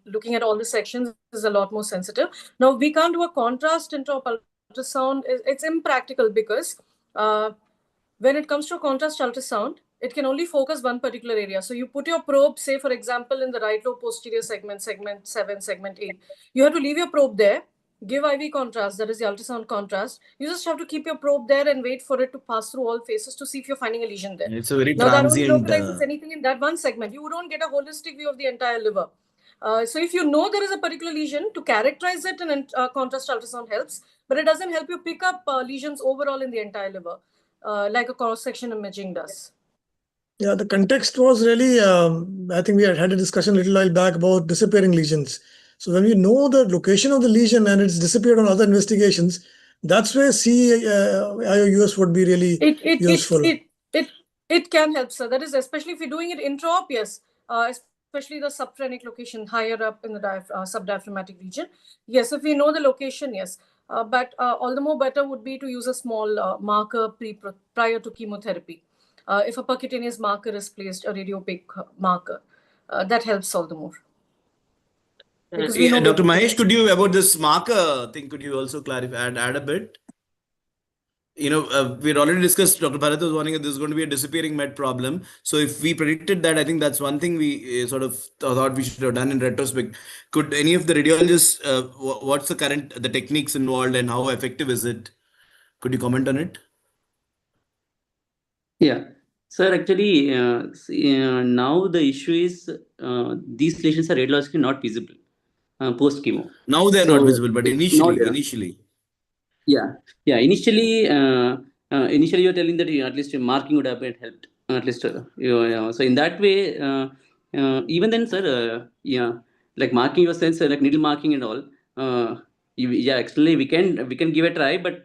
[SPEAKER 11] looking at all the sections, is a lot more sensitive. Now we can't do a contrast intraop ultrasound. It's impractical because when it comes to a contrast ultrasound, it can only focus one particular area. So you put your probe, say for example, in the right lobe posterior segment 7, segment 8. You have to leave your probe there, give IV contrast, that is the ultrasound contrast. You just have to keep your probe there and wait for it to pass through all phases to see if you're finding a lesion there.
[SPEAKER 1] It's a very
[SPEAKER 11] now
[SPEAKER 1] transient.
[SPEAKER 11] That only localizes anything in that one segment. You don't get a holistic view of the entire liver. So if you know there is a particular lesion, to characterize it in contrast ultrasound helps, but it doesn't help you pick up lesions overall in the entire liver, like a cross-section imaging does.
[SPEAKER 3] Yeah, the context was really, I think we had a discussion a little while back about disappearing lesions. So when we know the location of the lesion and it's disappeared on other investigations, that's where CIOUS would be really useful.
[SPEAKER 11] It can help, sir. That is, especially if you're doing it intraop, yes. Especially the subphrenic location higher up in the subdiaphragmatic region. Yes, if we know the location, yes. But all the more better would be to use a small marker prior to chemotherapy. If a percutaneous marker is placed, a radiopaque marker, that helps all the more.
[SPEAKER 1] Dr. Mahesh, could you, about this marker thing, could you also clarify and add a bit? We had already discussed, Dr. Bharat was warning that this is going to be a disappearing med problem. So if we predicted that, I think that's one thing we sort of thought we should have done in retrospect. Could any of the radiologists, what's the techniques involved and how effective is it? Could you comment on it?
[SPEAKER 9] Yeah. Sir, actually, now the issue is these lesions are radiologically not visible post-chemo.
[SPEAKER 1] Now they're not visible, but initially.
[SPEAKER 9] Yeah. Initially, you're telling that at least marking would have been helped. At least, so in that way, even then, sir, like marking your sense, like needle marking and all. Actually, we can give a try, but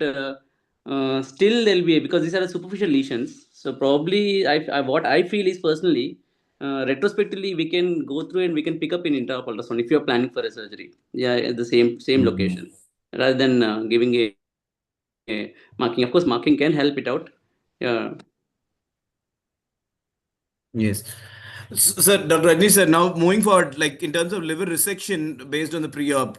[SPEAKER 9] still there'll be, because these are superficial lesions. So probably, what I feel is personally, retrospectively, we can go through and we can pick up in intraop ultrasound if you're planning for a surgery. Yeah, at the same location, rather than giving a marking. Of course, marking can help it out. Yeah.
[SPEAKER 1] Yes. So, Dr. Rajnish sir, now moving forward, like in terms of liver resection based on the pre-op,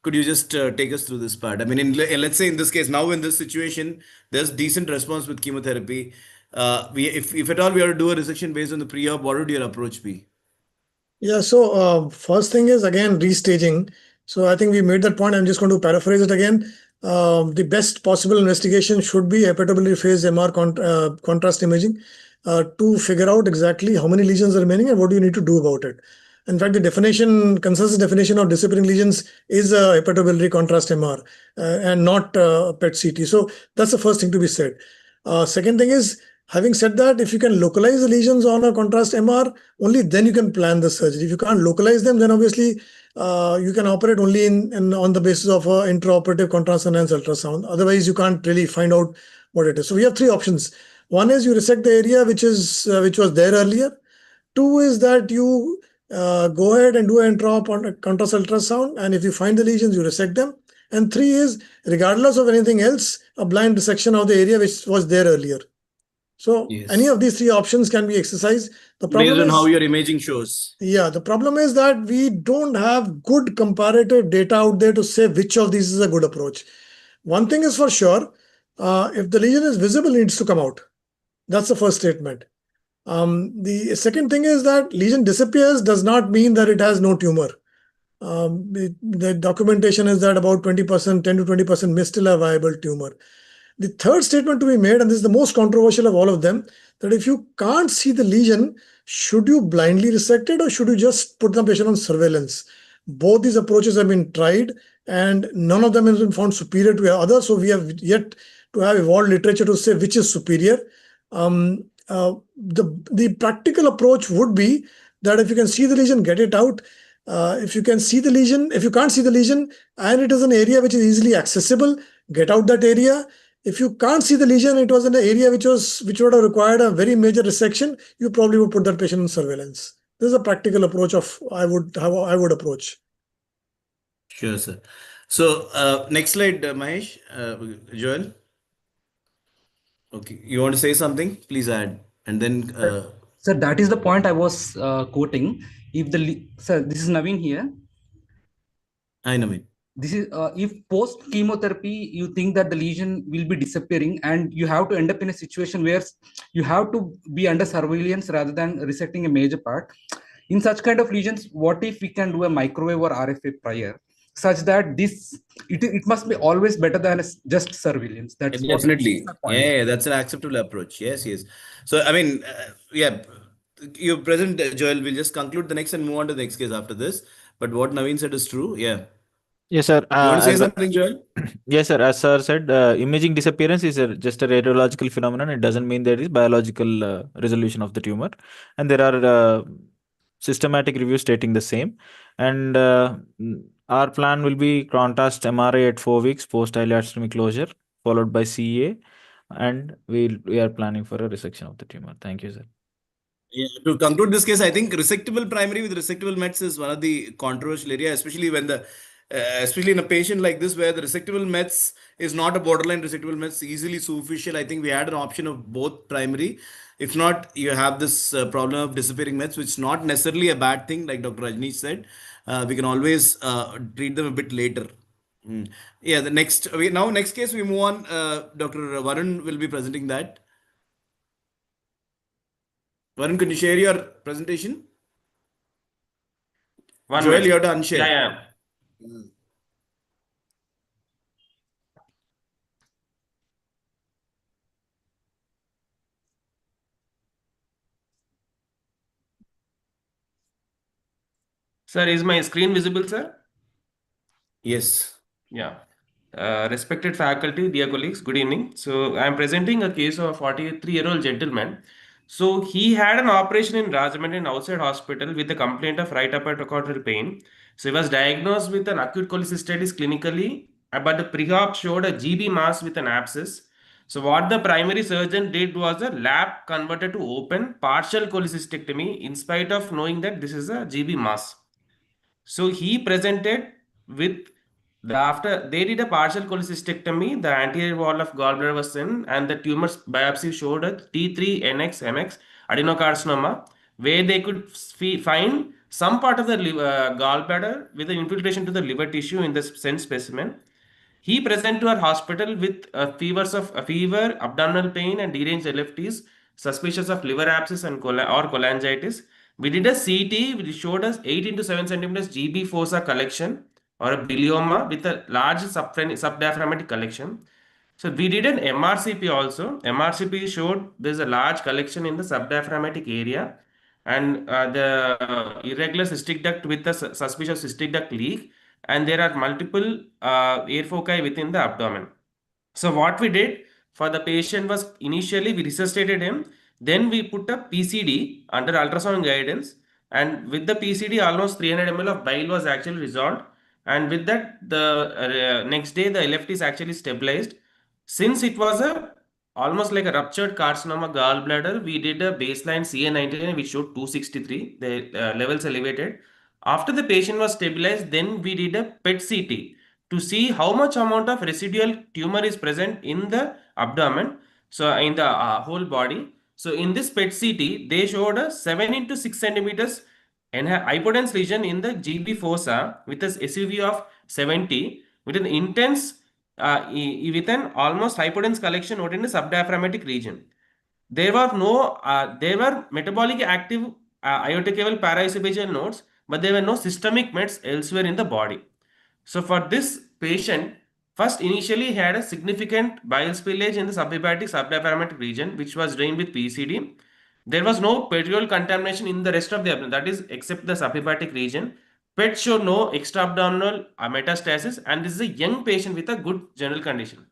[SPEAKER 1] could you just take us through this part? I mean, let's say in this case, now in this situation, there's decent response with chemotherapy. If at all we are to do a resection based on the pre-op, what would your approach be?
[SPEAKER 3] Yeah, so first thing is again restaging. So I think we made that point. I'm just going to paraphrase it again. the best possible investigation should be hepatobiliary phase MR contrast imaging to figure out exactly how many lesions are remaining and what do you need to do about it. In fact, the consensus definition of disappearing lesions is a hepatobiliary contrast MR and not PET CT. So that's the first thing to be said. Second thing is, having said that, if you can localize the lesions on a contrast MR, only then you can plan the surgery. If you can't localize them, then obviously you can operate only on the basis of intraoperative contrast enhanced ultrasound. Otherwise, you can't really find out what it is. So we have three options. One is you resect the area which was there earlier. Two is that you go ahead and do an intraop contrast ultrasound, and if you find the lesions, you resect them. And three is, regardless of anything else, a blind resection of the area which was there earlier. So any of these three options can be exercised. The problem
[SPEAKER 1] based on
[SPEAKER 3] is,
[SPEAKER 1] how your imaging shows.
[SPEAKER 3] Yeah, the problem is that we don't have good comparative data out there to say which of these is a good approach. One thing is for sure, if the lesion is visible, it needs to come out. That's the first statement. The second thing is that lesion disappears does not mean that it has no tumor. The documentation is that about 20%, 10 to 20% may still have viable tumor. The third statement to be made, and this is the most controversial of all of them, that if you can't see the lesion, should you blindly resect it or should you just put the patient on surveillance? Both these approaches have been tried and none of them has been found superior to the other. So we have yet to have evolved literature to say which is superior. The practical approach would be that if you can see the lesion, get it out. If you can see the lesion, if you can't see the lesion and it is an area which is easily accessible, get out that area. If you can't see the lesion, it was in an area which would have required a very major resection, you probably would put that patient on surveillance. This is a practical approach of how I would approach.
[SPEAKER 1] Sure, sir. So next slide, Mahesh, Joel. Okay, you want to say something? Please add, and then.
[SPEAKER 8] Sir, that is the point I was quoting. If sir, this is Naveen here.
[SPEAKER 1] Hi, Naveen.
[SPEAKER 8] This is if post chemotherapy you think that the lesion will be disappearing and you have to end up in a situation where you have to be under surveillance rather than resecting a major part. In such kind of lesions, what if we can do a microwave or RFA prior, such that it must be always better than just surveillance? That's
[SPEAKER 1] definitely. Yeah, that's an acceptable approach. Yes. So I mean, yeah, you present, Joel. We'll just conclude the next and move on to the next case after this. But what Naveen said is true. Yeah.
[SPEAKER 2] Yes, sir.
[SPEAKER 1] You want to say something, Joel?
[SPEAKER 2] Yes, sir. As sir said, imaging disappearance is just a radiological phenomenon. It doesn't mean there is biological resolution of the tumor. And there are systematic reviews stating the same. And our plan will be contrast MRI at 4 weeks post ileostomy closure, followed by CA. And we are planning for a resection of the tumor. Thank you, sir.
[SPEAKER 1] Yeah, to conclude this case, I think resectable primary with resectable mets is one of the controversial area, especially when especially in a patient like this where the resectable mets is not a borderline resectable mets, easily superficial. I think we had an option of both primary. If not, you have this problem of disappearing mets, which is not necessarily a bad thing, like Dr. Rajneesh said. We can always treat them a bit later. Yeah, next case we move on. Dr. Varun will be presenting that. Varun, can you share your presentation? Joel, you have to unshare.
[SPEAKER 4] Yeah. Sir, is my screen visible, sir?
[SPEAKER 1] Yes.
[SPEAKER 4] Yeah. Respected faculty, dear colleagues, good evening. So I am presenting a case of a 43-year-old gentleman. So he had an operation in Rajahmundry outside hospital with a complaint of right upper trochanterial pain. So he was diagnosed with an acute cholecystitis clinically, but the pre-op showed a GB mass with an abscess. So what the primary surgeon did was a lap converted to open partial cholecystectomy in spite of knowing that this is a GB mass. So he presented with after they did a partial cholecystectomy, the anterior wall of gallbladder was thin, and the tumor biopsy showed a T3-NX-MX adenocarcinoma, where they could find some part of the gallbladder with an infiltration to the liver tissue in the sense specimen. He presented to our hospital with fever, abdominal pain, and deranged LFTs, suspicious of liver abscess and or cholangitis. We did a CT, which showed us 8 into 7 centimeters GB fossa collection or a bilioma with a large subdiaphragmatic collection. So we did an MRCP also. MRCP showed there's a large collection in the subdiaphragmatic area and the irregular cystic duct with a suspicious cystic duct leak, and there are multiple air foci within the abdomen. So what we did for the patient was initially we resuscitated him, then we put a PCD under ultrasound guidance, and with the PCD almost 300 ml of bile was actually resolved, and with that the next day the LFT is actually stabilized. Since it was a almost like a ruptured carcinoma gallbladder, we did a baseline CA19 which showed 263, the levels elevated. After the patient was stabilized, then we did a PET CT to see how much amount of residual tumor is present in the abdomen, so in the whole body. So in this PET CT, they showed a 7 into 6 centimeters and hypodense lesion in the GB fossa with a SUV of 70 with an intense with an almost hypodense collection noted in the subdiaphragmatic region. There were metabolic active aortic cable paraesophageal nodes, but there were no systemic mets elsewhere in the body. So for this patient, first initially he had a significant bile spillage in the subhepatic subdiaphragmatic region, which was drained with PCD. There was no peritoneal contamination in the rest of the abdomen, that is, except the subhepatic region. PET showed no extra-abdominal metastasis, and this is a young patient with a good general condition.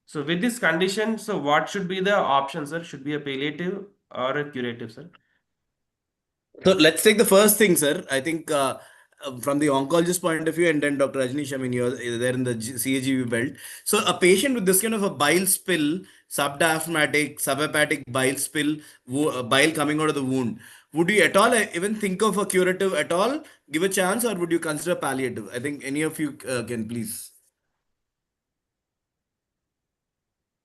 [SPEAKER 4] So with this condition, so what should be the options, sir? Should be a palliative or a curative, sir?
[SPEAKER 1] So let's take the first thing, sir. I think from the oncologist point of view, and then Dr. Rajnish, I mean, you're there in the CAGV belt. So a patient with this kind of a bile spill, subdiaphragmatic, subhepatic bile spill, bile coming out of the wound, would you at all even think of a curative at all, give a chance, or would you consider palliative? I think any of you can please.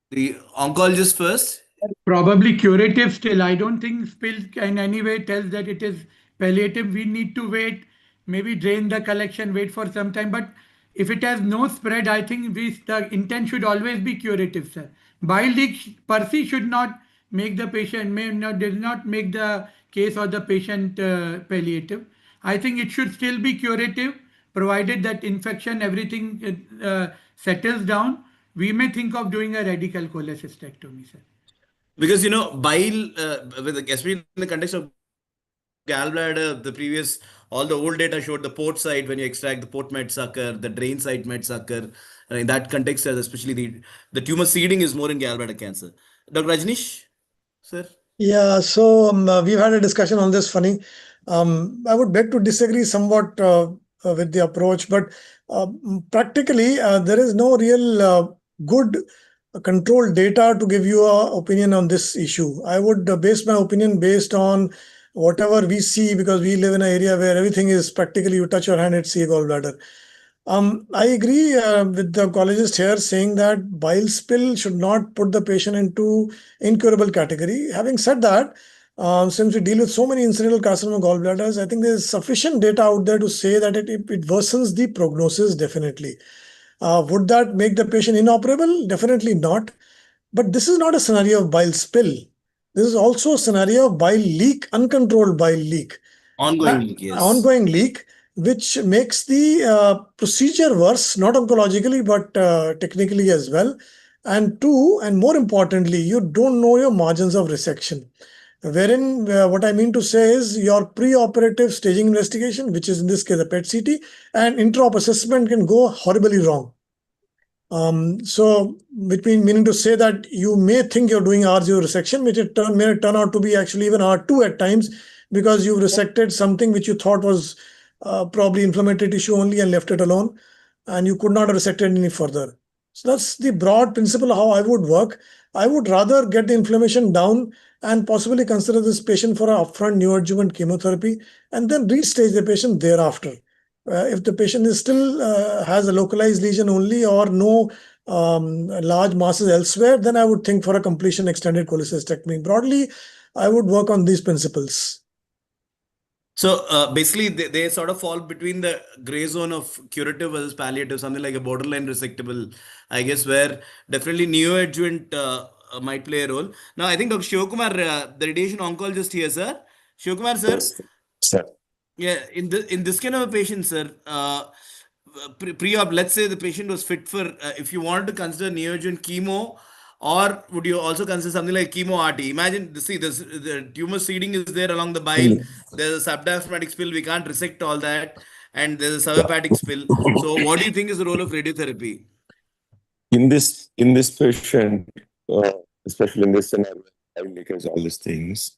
[SPEAKER 1] The oncologist first.
[SPEAKER 5] Probably curative still. I don't think spill in any way tells that it is palliative. We need to wait, maybe drain the collection, wait for some time. But if it has no spread, I think the intent should always be curative, sir. Bile leak per se should not make the patient, does not make the case or the patient palliative. I think it should still be curative, provided that infection, everything settles down. We may think of doing a radical cholecystectomy, sir.
[SPEAKER 1] Because bile, especially in the context of gallbladder, all the old data showed the port site when you extract the port met sucker, the drain site met sucker. In that context, especially the tumor seeding is more in gallbladder cancer. Dr. Rajnish, sir?
[SPEAKER 3] Yeah, so we've had a discussion on this, Phani. I would beg to disagree somewhat with the approach, but practically there is no real good controlled data to give you an opinion on this issue. I would base my opinion based on whatever we see, because we live in an area where everything is practically you touch your hand, it's a gallbladder. I agree with the oncologist here saying that bile spill should not put the patient into incurable category. Having said that, since we deal with so many incidental carcinoma gallbladders, I think there's sufficient data out there to say that it worsens the prognosis definitely. Would that make the patient inoperable? Definitely not. But this is not a scenario of bile spill. This is also a scenario of bile leak, uncontrolled bile leak.
[SPEAKER 1] Ongoing leak, yes.
[SPEAKER 3] Ongoing leak, which makes the procedure worse, not oncologically, but technically as well. And two, and more importantly, you don't know your margins of resection. Wherein, what I mean to say is your pre-operative staging investigation, which is in this case a PET CT, and intraop assessment can go horribly wrong. So, meaning to say that you may think you're doing R0 resection, which may turn out to be actually even R2 at times, because you've resected something which you thought was probably inflammatory tissue only and left it alone, and you could not have resected any further. So that's the broad principle of how I would work. I would rather get the inflammation down and possibly consider this patient for an upfront neoadjuvant chemotherapy and then restage the patient thereafter. If the patient is still has a localized lesion only or no large masses elsewhere, then I would think for a completion extended cholecystectomy. Broadly, I would work on these principles.
[SPEAKER 1] So basically, they sort of fall between the gray zone of curative versus palliative, something like a borderline resectable, I guess, where definitely neoadjuvant might play a role. Now, I think Dr. Shivakumar, the radiation oncologist here, sir. Shivakumar, sir.
[SPEAKER 12] Yes, sir.
[SPEAKER 1] Yeah, in this kind of a patient, sir, pre-op, let's say the patient was fit for, if you wanted to consider neoadjuvant chemo, or would you also consider something like chemo RT? Imagine, see, the tumor seeding is there along the bile. There's a subdiaphragmatic spill. We can't resect all that, and there's a subhepatic spill. So, what do you think is the role of radiotherapy?
[SPEAKER 12] In this patient, especially in this scenario, because all these things,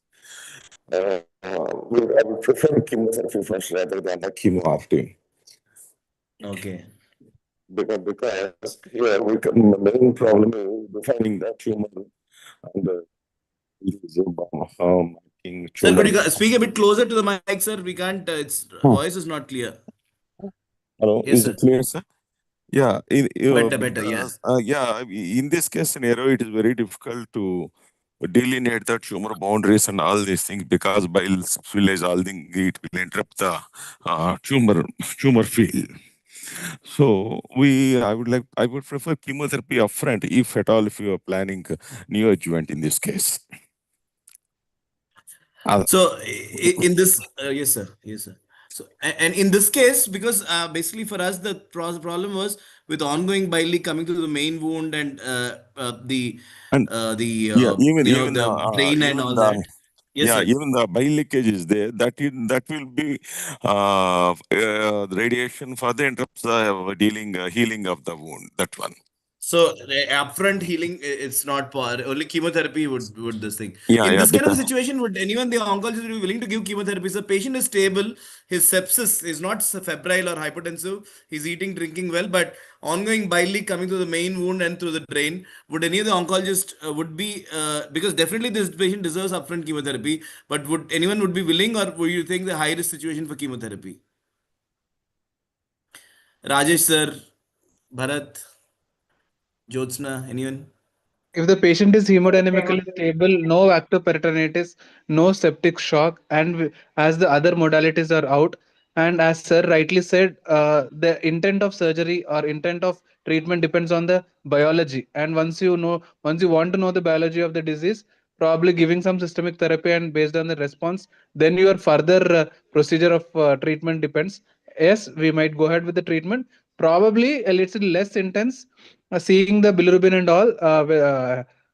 [SPEAKER 12] I would prefer chemotherapy first rather than the chemo RT.
[SPEAKER 1] Okay.
[SPEAKER 12] Because here the main problem is defining the tumor and the marking
[SPEAKER 1] Sir,
[SPEAKER 12] tumor.
[SPEAKER 1] could you speak a bit closer to the mic, sir? We can't, its voice is not clear.
[SPEAKER 12] Hello,
[SPEAKER 1] Yes,
[SPEAKER 12] is
[SPEAKER 1] sir.
[SPEAKER 12] it clear, sir? Yeah,
[SPEAKER 1] Better, yeah.
[SPEAKER 12] yeah. In this case scenario, it is very difficult to delineate the tumor boundaries and all these things because bile spillage, all things, it will interrupt the tumor field. So I would prefer chemotherapy upfront if at all if you are planning neoadjuvant in this case.
[SPEAKER 1] So in this, yes, sir. Yes, sir. So, and in this case, because basically for us, the problem was with ongoing bile leak coming through the main wound and the drain and all that. Yes, sir.
[SPEAKER 12] Even the bile leakage is there. That will be radiation further interrupts the healing of the wound. That one.
[SPEAKER 1] So upfront healing, it's not only chemotherapy would this thing.
[SPEAKER 12] Yeah,
[SPEAKER 1] In
[SPEAKER 12] yeah,
[SPEAKER 1] this kind of
[SPEAKER 12] because
[SPEAKER 1] situation, would anyone, the oncologist, be willing to give chemotherapy? So patient is stable, his sepsis is not febrile or hypertensive, he's eating, drinking well, but ongoing bile leak coming through the main wound and through the drain. Would any of the oncologist would be because definitely this patient deserves upfront chemotherapy, but would anyone would be willing, or would you think the high risk situation for chemotherapy? Rajesh sir, Bharat, Jyotsna, anyone?
[SPEAKER 6] If the patient is hemodynamically stable, no active peritonitis, no septic shock, and as the other modalities are out, and as sir rightly said, the intent of surgery or intent of treatment depends on the biology. And once you want to know the biology of the disease, probably giving some systemic therapy and based on the response, then your further procedure of treatment depends. Yes, we might go ahead with the treatment, probably a little less intense. Seeing the bilirubin and all,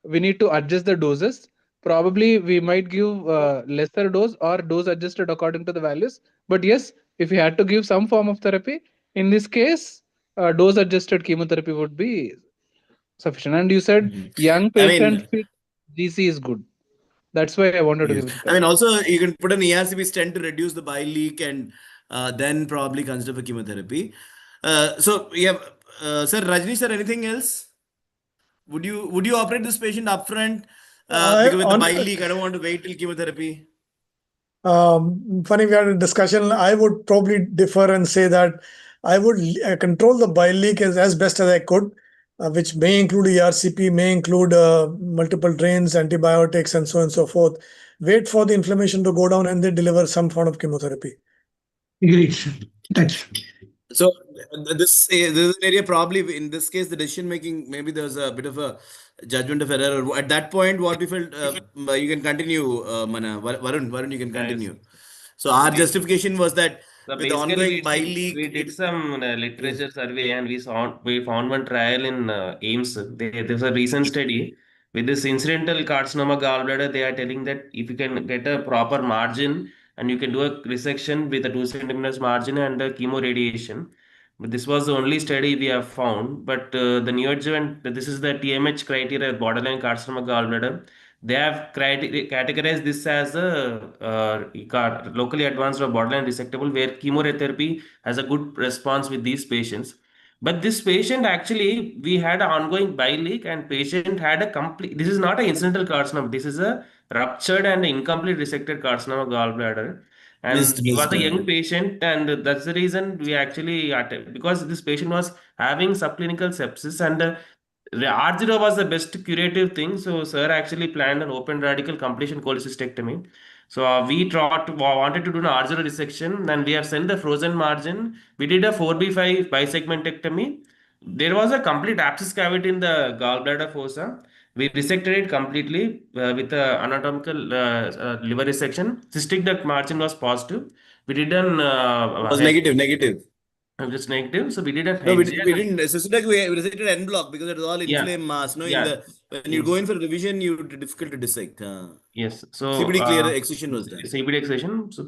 [SPEAKER 6] we need to adjust the doses. Probably we might give lesser dose or dose adjusted according to the values. But yes, if we had to give some form of therapy, in this case, dose adjusted chemotherapy would be sufficient. And you said young patient fit GC is good. That's why I wanted to give it.
[SPEAKER 1] I mean, also you can put an ERCP stent to reduce the bile leak and then probably consider for chemotherapy. So yeah, sir, Rajni sir, anything else? Would you operate this patient upfront? Because with the bile leak, I don't want to wait till chemotherapy.
[SPEAKER 3] Funny, we had a discussion. I would probably differ and say that I would control the bile leak as best as I could, which may include ERCP, may include multiple drains, antibiotics, and so on and so forth. Wait for the inflammation to go down and then deliver some form of chemotherapy.
[SPEAKER 5] Great. That's
[SPEAKER 1] so this is an area probably in this case the decision making, maybe there's a bit of a judgment of error at that point. What we felt, you can continue, Varun, you can continue. So our justification was that
[SPEAKER 4] so
[SPEAKER 1] with the ongoing bile leak,
[SPEAKER 4] we did some literature survey and we found one trial in AIMS. There's a recent study with this incidental carcinoma gallbladder. They are telling that if you can get a proper margin and you can do a resection with a 2 centimeters margin and a chemo radiation. But this was the only study we have found. But the neoadjuvant, this is the TMH criteria, borderline carcinoma gallbladder. They have categorized this as a locally advanced or borderline resectable, where chemotherapy has a good response with these patients. But this patient actually, we had an ongoing bile leak and patient had a complete, this is not an incidental carcinoma, this is a ruptured and incomplete resected carcinoma gallbladder. And he was a young patient, and that's the reason we actually, because this patient was having subclinical sepsis, and R0 was the best curative thing. So, sir actually planned an open radical completion cholecystectomy. So, we wanted to do an R0 resection, and we have sent the frozen margin. We did a 4B5 bisegmentectomy. There was a complete abscess cavity in the gallbladder fossa. We resected it completely with an anatomical liver resection. Cystic duct margin was positive. We did an
[SPEAKER 1] was negative.
[SPEAKER 4] If it's negative, so we did a
[SPEAKER 1] No, we
[SPEAKER 4] HGL.
[SPEAKER 1] didn't. Cystectomy, we resected en bloc because it was all
[SPEAKER 4] Yeah.
[SPEAKER 1] inflamed mass. No,
[SPEAKER 4] Yeah.
[SPEAKER 1] when you go in for revision, it's difficult to dissect.
[SPEAKER 4] Yes. So
[SPEAKER 1] CBD clear excision was done.
[SPEAKER 4] CBD excision. So,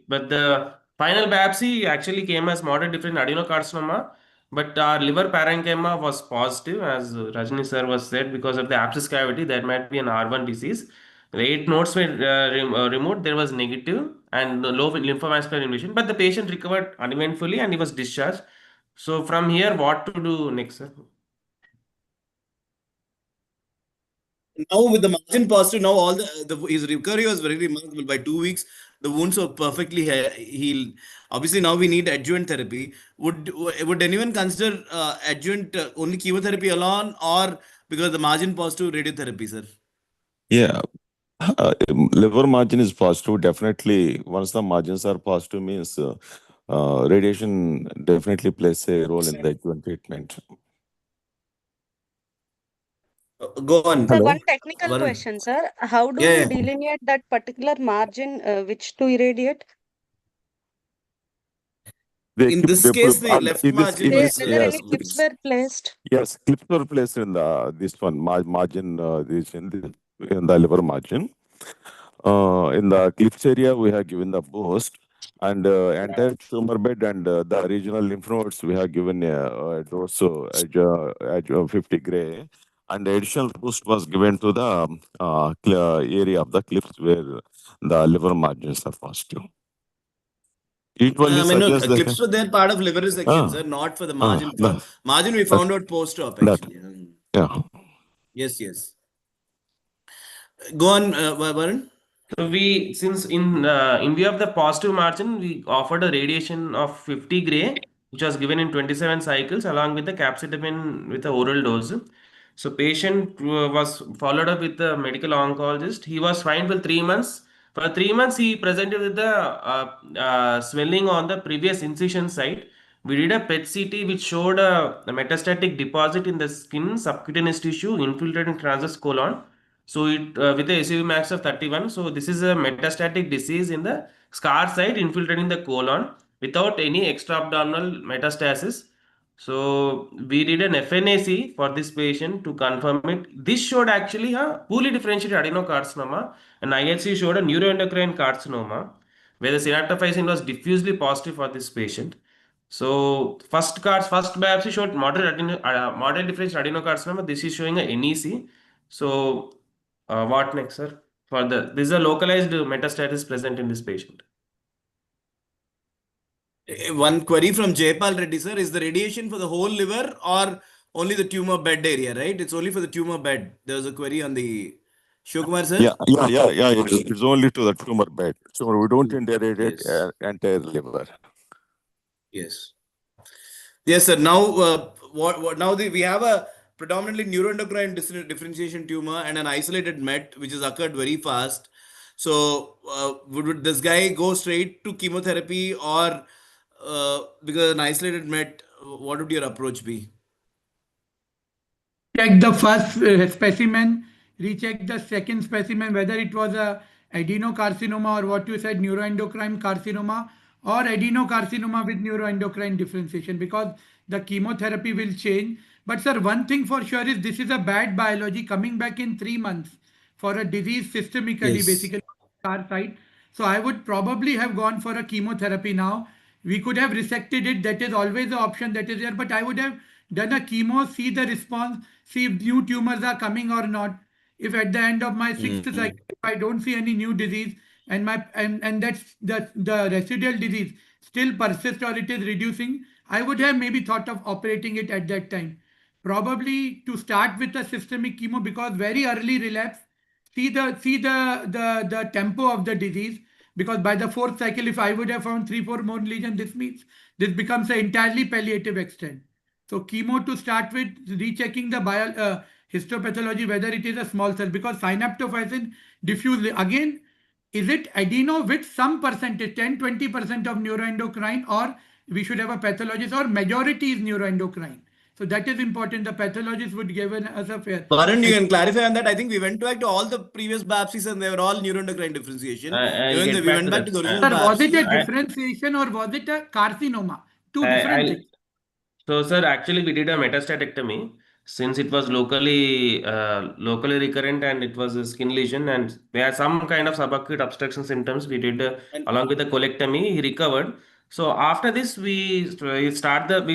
[SPEAKER 4] but the final biopsy actually came as moderate different adenocarcinoma, but our liver parenchyma was positive, as Rajni sir was said, because of the abscess cavity. There might be an R1 disease. The 8 nodes were removed. There was negative and low lymphomascular invasion, but the patient recovered uneventfully and he was discharged. So from here, what to do next, sir?
[SPEAKER 1] Now with the margin positive, now all his recovery was very remarkable. By 2 weeks, the wounds were perfectly healed. Obviously, now we need adjuvant therapy. Would anyone consider adjuvant only chemotherapy alone, or because the margin positive radiotherapy, sir?
[SPEAKER 12] Yeah. Liver margin is positive. Definitely, once the margins are positive, means radiation definitely plays a role in the adjuvant treatment.
[SPEAKER 1] Go on.
[SPEAKER 7] Sir,
[SPEAKER 12] Hello.
[SPEAKER 7] one technical
[SPEAKER 1] Varun.
[SPEAKER 7] question, sir. How do
[SPEAKER 1] Yeah,
[SPEAKER 7] we delineate that particular margin which to irradiate?
[SPEAKER 1] In this case, the left margin was
[SPEAKER 7] Whether any clips were placed?
[SPEAKER 12] Yes, clips were placed in the this one margin, this in the liver margin. In the clips area, we have given the boost, and entire tumor bed and the regional lymph nodes, we have given a dose of 50 gray, and the additional boost was given to the area of the clips where the liver margins are positive. Usually
[SPEAKER 1] no,
[SPEAKER 12] suggest
[SPEAKER 1] clips were there part of liver resection, sir, not for the margin. For margin, we found out post-op actually.
[SPEAKER 12] Yeah.
[SPEAKER 1] Yes, yes. Go on, Varun.
[SPEAKER 4] So since in view of the positive margin, we offered a radiation of 50 gray, which was given in 27 cycles along with the capecitabine with the oral dose. So patient was followed up with the medical oncologist. He was fine for 3 months. For 3 months, he presented with the swelling on the previous incision site. We did a PET CT which showed a metastatic deposit in the skin, subcutaneous tissue infiltrating transverse colon. So it with a SUV max of 31. So this is a metastatic disease in the scar site infiltrating the colon without any extra-abdominal metastasis. So we did an FNAC for this patient to confirm it. This showed actually a poorly differentiated adenocarcinoma, and IHC showed a neuroendocrine carcinoma, where the synaptophysin was diffusely positive for this patient. So first biopsy showed moderate differential adenocarcinoma. This is showing a NEC. So what next, sir? This is a localized metastasis present in this patient.
[SPEAKER 1] One query from Jaypal Reddy, sir. Is the radiation for the whole liver or only the tumor bed area, right? It's only for the tumor bed. There was a query on the Shivakumar, sir?
[SPEAKER 12] Yeah. It's only to the tumor bed. So we don't irradiate entire liver.
[SPEAKER 1] Yes. Yes, sir. Now, we have a predominantly neuroendocrine differentiation tumor and an isolated MET, which has occurred very fast. So, would this guy go straight to chemotherapy, or because an isolated MET, what would your approach be?
[SPEAKER 5] Check the first specimen, recheck the second specimen, whether it was a adenocarcinoma or what you said, neuroendocrine carcinoma, or adenocarcinoma with neuroendocrine differentiation, because the chemotherapy will change. But sir, one thing for sure is this is a bad biology coming back in 3 months for a disease systemically, basically our side. So I would probably have gone for a chemotherapy now. We could have resected it. That is always the option that is there. But I would have done a chemo, see the response, see if new tumors are coming or not. If at the end of my 6th cycle, if I don't see any new disease and that's the residual disease still persists or it is reducing, I would have maybe thought of operating it at that time. Probably to start with a systemic chemo, because very early relapse, see the tempo of the disease, because by the 4th cycle, if I would have found 3-4 more lesions, this means this becomes an entirely palliative extent. So chemo to start with, rechecking the histopathology, whether it is a small cell, because synaptophysin diffuse again, is it adeno with some percentage, 10-20% of neuroendocrine, or we should have a pathologist, or majority is neuroendocrine. So that is important. The pathologist would give us a fair.
[SPEAKER 1] Varun, you can clarify on that. I think we went back to all the previous biopsies and they were all neuroendocrine differentiation.
[SPEAKER 4] We
[SPEAKER 1] went back to the original biopsy.
[SPEAKER 5] Was it a differentiation or was it a carcinoma? two different things.
[SPEAKER 4] So, sir, actually, we did a metastatectomy since it was locally recurrent and it was a skin lesion, and we had some kind of subacute obstruction symptoms. We did along with the colectomy, he recovered. So after this, we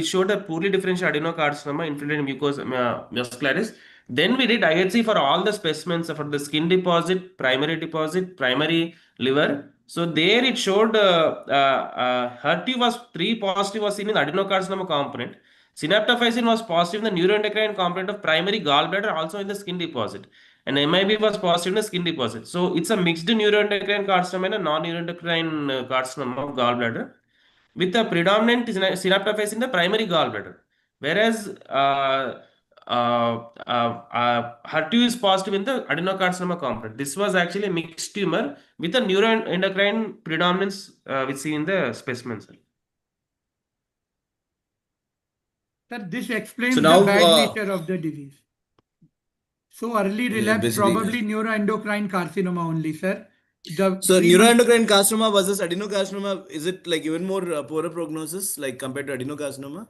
[SPEAKER 4] showed a poorly differentiated adenocarcinoma, infiltrated mucosa muscularis. Then we did IHC for all the specimens for the skin deposit, primary liver. So there it showed HER2 was 3 positive was seen in the adenocarcinoma component. Synaptophysin was positive in the neuroendocrine component of primary gallbladder, also in the skin deposit. And MIB was positive in the skin deposit. So it's a mixed neuroendocrine carcinoma and a non-neuroendocrine carcinoma of gallbladder with a predominant synaptophysin in the primary gallbladder. Whereas HER2 is positive in the adenocarcinoma component. This was actually a mixed tumor with a neuroendocrine predominance we see in the specimens.
[SPEAKER 5] Sir, this explains the bad nature of the disease. So early relapse, probably neuroendocrine carcinoma only, sir.
[SPEAKER 1] So neuroendocrine carcinoma versus adenocarcinoma, is it like even more poorer prognosis like compared to adenocarcinoma?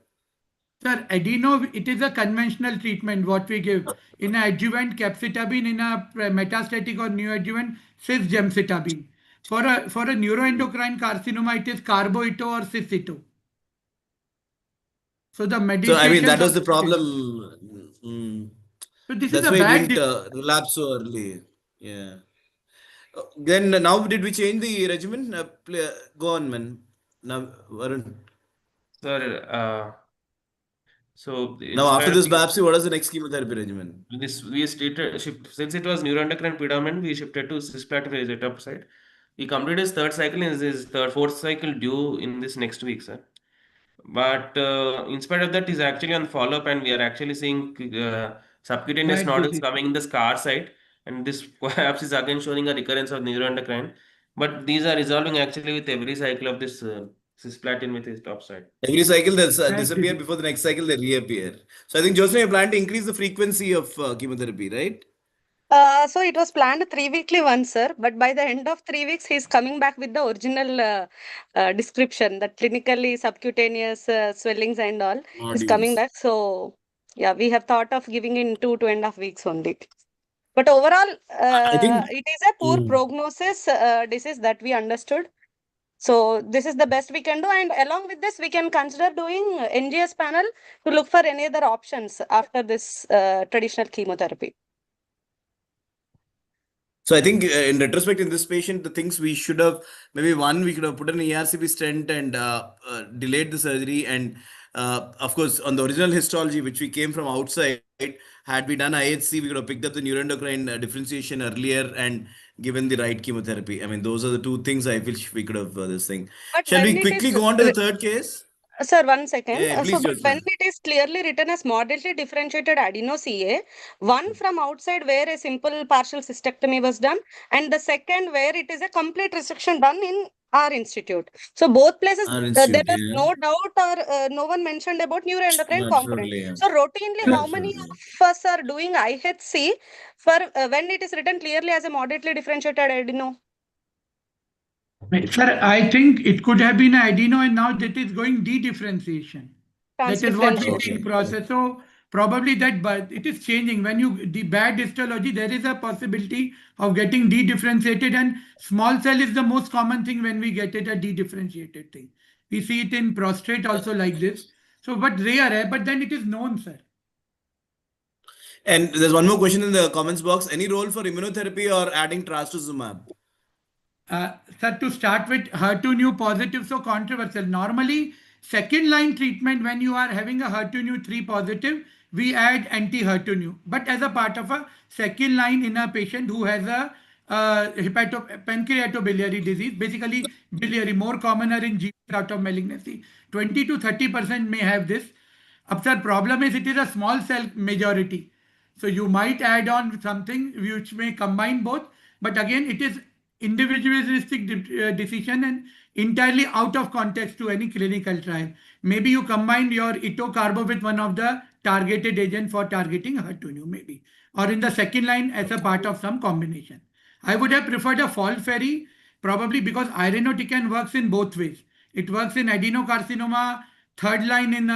[SPEAKER 5] Sir, it is a conventional treatment what we give. In a adjuvant, capecitabine; in a metastatic or neoadjuvant, cisgemcitabine. For a neuroendocrine carcinoma, it is carboito or cisito. So the medication.
[SPEAKER 1] So I mean that was the problem.
[SPEAKER 5] So this
[SPEAKER 1] That's
[SPEAKER 5] is a
[SPEAKER 1] why
[SPEAKER 5] bad.
[SPEAKER 1] it didn't relapse so early. Yeah. Then now did we change the regimen? Go on, man. Now, Varun.
[SPEAKER 4] Sir, so
[SPEAKER 1] now after this biopsy, what is the next chemotherapy regimen?
[SPEAKER 4] Since it was neuroendocrine predominant, we shifted to cisplatin retatrutide. He completed his third cycle and his fourth cycle due in this next week, sir. But in spite of that, he's actually on follow-up, and we are actually seeing subcutaneous nodules coming in the scar site, and this perhaps is again showing a recurrence of neuroendocrine. But these are resolving actually with every cycle of this cisplatin with his top side.
[SPEAKER 1] Every cycle they disappear, before the next cycle they reappear. So I think Joseph, you plan to increase the frequency of chemotherapy, right?
[SPEAKER 7] So it was planned 3-weekly once, sir. But by the end of 3 weeks, he's coming back with the original description, that clinically subcutaneous swellings and all. He's coming back. So yeah, we have thought of giving in 2.5 weeks only. But overall, it is a poor prognosis disease that we understood. So this is the best we can do. And along with this, we can consider doing NGS panel to look for any other options after this traditional chemotherapy.
[SPEAKER 1] So I think in retrospect, in this patient, the things we should have, maybe one, we could have put an ERCP stent and delayed the surgery. And of course, on the original histology, which we came from outside, had we done IHC, we could have picked up the neuroendocrine differentiation earlier and given the right chemotherapy. I mean, those are the two things I feel we could have this thing.
[SPEAKER 7] But
[SPEAKER 1] shall we quickly go on to the third case?
[SPEAKER 7] Sir, 1 second.
[SPEAKER 1] Please,
[SPEAKER 7] So when it is clearly written as moderately differentiated adeno-CA, one from outside where a simple partial cystectomy was done, and the second where it is a complete resection done in our institute. So both places, there was no doubt or no one mentioned about neuroendocrine component. So routinely, how many of us are doing IHC for when it is written clearly as a moderately differentiated adeno?
[SPEAKER 5] Sir, I think it could have been adeno, and now that is going dedifferentiation. That is what we see in process. So probably that, but it is changing. When the bad histology, there is a possibility of getting dedifferentiated, and small cell is the most common thing when we get it, a dedifferentiated thing. We see it in prostate also like this. So, but rare, but then it is known, sir.
[SPEAKER 1] And there's one more question in the comments box. Any role for immunotherapy or adding trastuzumab?
[SPEAKER 5] Sir, to start with, HER2/neu positive, so controversial. Normally, second line treatment when you are having a HER2/neu 3 positive, we add anti-HER2/neu. But as a part of a second line in a patient who has a pancreatobiliary disease, basically biliary, more commoner in GP route of malignancy. 20 to 30% may have this. Sir, problem is it is a small cell majority. So you might add on something which may combine both. But again, it is individualistic decision and entirely out of context to any clinical trial. Maybe you combine your itocarbo with one of the targeted agent for targeting HER2/neu, maybe, or in the second line as a part of some combination. I would have preferred a FOLFIRI, probably because irinotecan works in both ways. It works in adenocarcinoma third line in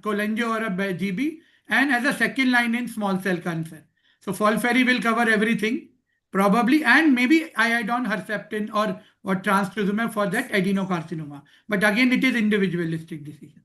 [SPEAKER 5] cholangio or a GB, and as a second line in small cell cancer. So FOLFIRI will cover everything probably, and maybe I add on Herceptin or trastuzumab for that adenocarcinoma. But again, it is individualistic decision.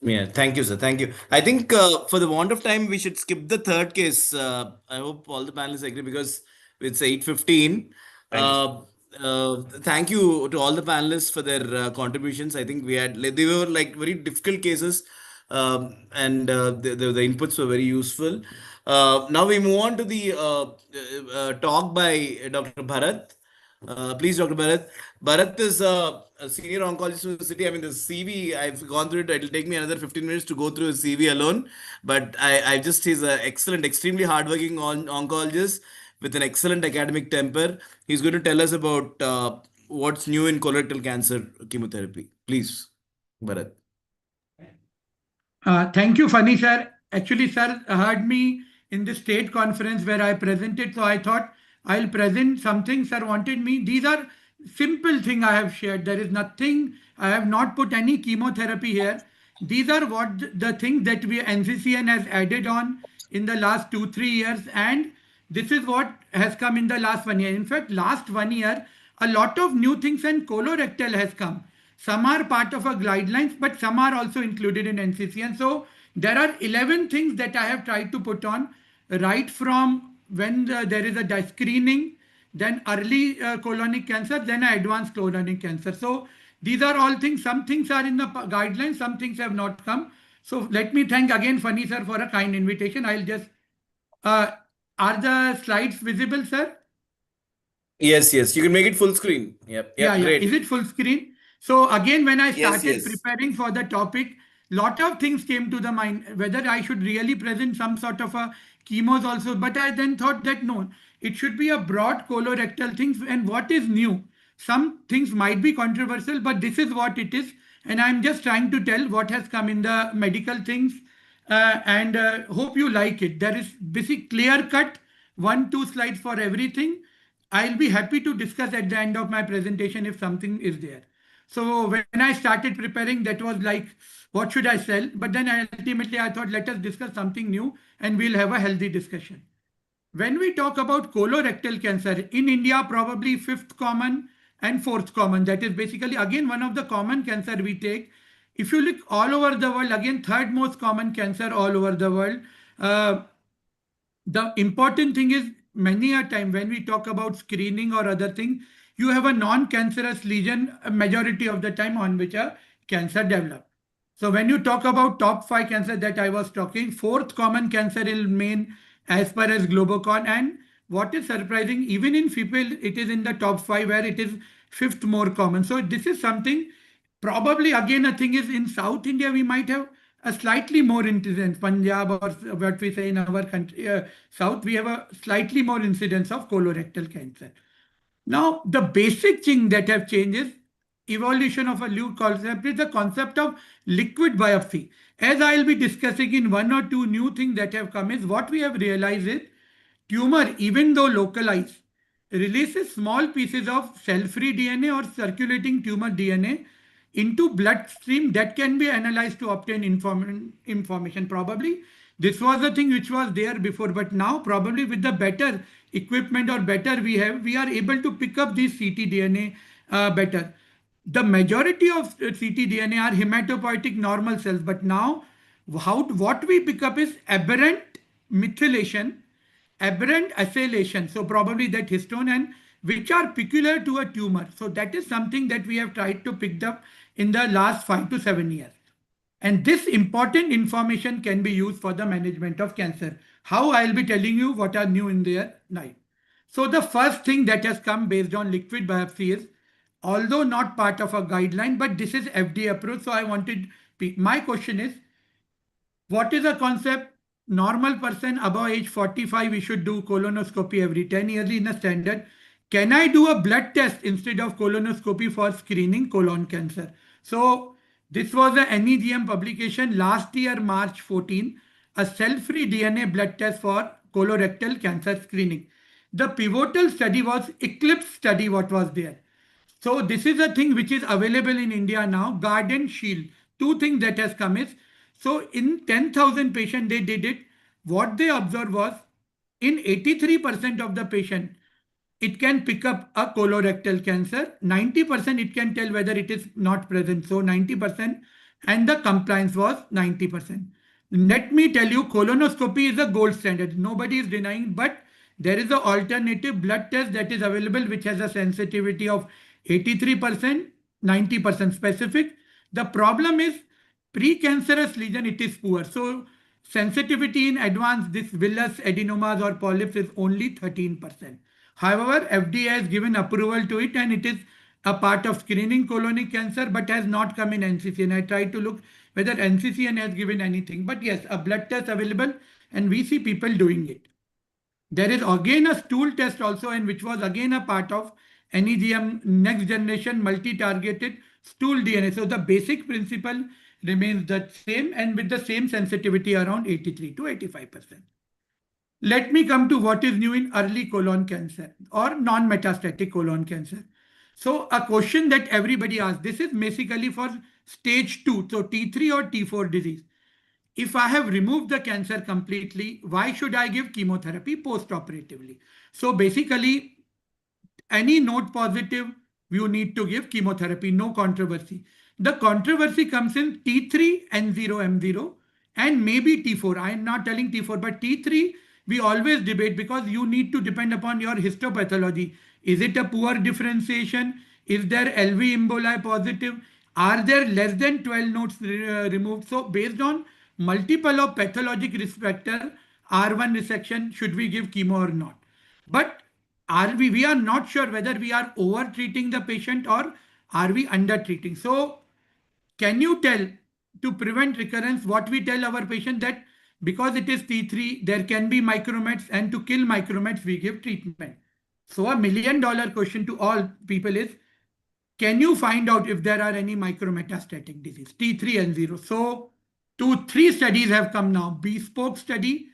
[SPEAKER 1] Yeah, thank you, sir. Thank you. I think for the want of time, we should skip the third case. I hope all the panelists agree because it's 8:15.
[SPEAKER 4] Thank you, sir.
[SPEAKER 1] Thank you to all the panelists for their contributions. I think they were like very difficult cases, and the inputs were very useful. Now we move on to the talk by Dr. Bharat. Please, Dr. Bharat. Bharat is a senior oncologist in the city. I mean, the CV, I've gone through it. It'll take me another 15 minutes to go through his CV alone. But he's an excellent, extremely hardworking oncologist with an excellent academic temper. He's going to tell us about what's new in colorectal cancer chemotherapy. Please, Bharat.
[SPEAKER 5] Thank you, Phani sir. Actually, sir heard me in the state conference where I presented, so I thought I'll present something sir wanted me. These are simple thing I have shared. There is nothing, I have not put any chemotherapy here. These are what the things that NCCN has added on in the last 2-3 years, and this is what has come in the last 1 year. In fact, last 1 year, a lot of new things and colorectal has come. Some are part of our guidelines, but some are also included in NCCN. So there are 11 things that I have tried to put on, right from when there is a screening, then early colonic cancer, then advanced colonic cancer. So these are all things. Some things are in the guidelines, some things have not come. So let me thank again Phani sir for a kind invitation. I'll just are the slides visible, sir?
[SPEAKER 1] Yes, you can make it full screen. Yep,
[SPEAKER 5] Yeah.
[SPEAKER 1] great.
[SPEAKER 5] Is it full screen? So again, when I started
[SPEAKER 1] Yes.
[SPEAKER 5] preparing for the topic, lot of things came to the mind, whether I should really present some sort of a chemos also. But I then thought that no, it should be a broad colorectal things. And what is new? Some things might be controversial, but this is what it is. And I'm just trying to tell what has come in the medical things, and hope you like it. There is basic clear cut 1-2 slides for everything. I'll be happy to discuss at the end of my presentation if something is there. So when I started preparing, that was like, what should I sell? But then ultimately I thought, let us discuss something new and we'll have a healthy discussion. When we talk about colorectal cancer in India, probably 5th common and 4th common. That is basically again one of the common cancer we take. If you look all over the world, again 3rd most common cancer all over the world. The important thing is many a time when we talk about screening or other thing, you have a non-cancerous lesion a majority of the time on which a cancer develops. So when you talk about top 5 cancer that I was talking, 4th common cancer in main as per as Globocon, and what is surprising, even in people, it is in the top 5 where it is 5th more common. So this is something probably again a thing is in South India, we might have a slightly more incidence, Punjab or what we say in our country, South, we have a slightly more incidence of colorectal cancer. Now, the basic thing that have changed is evolution of a new concept is the concept of liquid biopsy. As I'll be discussing in 1 or 2 new things that have come is what we have realized is tumor, even though localized, releases small pieces of cell-free DNA or circulating tumor DNA into bloodstream that can be analyzed to obtain information. Probably this was the thing which was there before, but now probably with the better equipment or better we are able to pick up these ctDNA better. The majority of ctDNA are hematopoietic normal cells, but now what we pick up is aberrant methylation, aberrant acylation, so probably that histone, and which are peculiar to a tumor. So that is something that we have tried to pick up in the last 5 to 7 years. And this important information can be used for the management of cancer. How? I'll be telling you what are new in there night. So the first thing that has come based on liquid biopsy is, although not part of a guideline, but this is FDA approved. So I wanted, my question is, what is the concept? Normal person above age 45, we should do colonoscopy every 10 yearly in a standard. Can I do a blood test instead of colonoscopy for screening colon cancer? So this was a NEGM publication last year, March 14, a cell-free DNA blood test for colorectal cancer screening. The pivotal study was Eclipse study, what was there. So this is a thing which is available in India now, Garden Shield. Two things that has come is, so in 10,000 patients they did it. What they observed was, in 83% of the patient, it can pick up a colorectal cancer. 90% it can tell whether it is not present. So 90%, and the compliance was 90%. Let me tell you, colonoscopy is a gold standard. Nobody is denying, but there is an alternative blood test that is available which has a sensitivity of 83%, 90% specific. The problem is precancerous lesion, it is poor. So sensitivity in advanced, this villous adenomas or polyps is only 13%. However, FDA has given approval to it and it is a part of screening colonic cancer but has not come in NCCN. I tried to look whether NCCN has given anything. But yes, a blood test available and we see people doing it. There is again a stool test also, and which was again a part of NEGM, next generation multi-targeted stool DNA. So the basic principle remains the same and with the same sensitivity around 83 to 85%. Let me come to what is new in early colon cancer or non-metastatic colon cancer. So a question that everybody asks, this is basically for stage 2, so T3 or T4 disease. If I have removed the cancer completely, why should I give chemotherapy post-operatively? So basically, any node positive, you need to give chemotherapy, no controversy. The controversy comes in T3, N0, M0, and maybe T4. I am not telling T4, but T3, we always debate because you need to depend upon your histopathology. Is it a poor differentiation? Is there LV emboli positive? Are there less than 12 nodes removed? So based on multiple of pathologic risk factor, R1 resection, should we give chemo or not? But we are not sure whether we are over treating the patient or are we under treating. So can you tell, to prevent recurrence, what we tell our patient, that because it is T3, there can be micromets, and to kill micromets, we give treatment. So $1 million question to all people is, can you find out if there are any micrometastatic disease, T3 and 0? So 3 studies have come now, Bespoke study,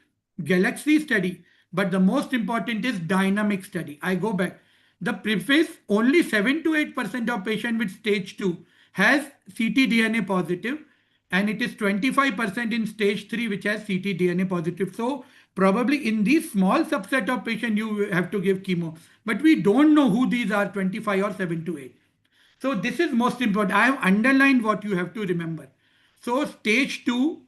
[SPEAKER 5] Galaxy study, but the most important is dynamic study. I go back. The preface, only 7 to 8% of patients with stage 2 has ctDNA positive, and it is 25% in stage 3 which has ctDNA positive. So probably in these small subset of patients you have to give chemo, but we don't know who these are, 25 or 7 to 8. So this is most important. I have underlined what you have to remember. So stage 2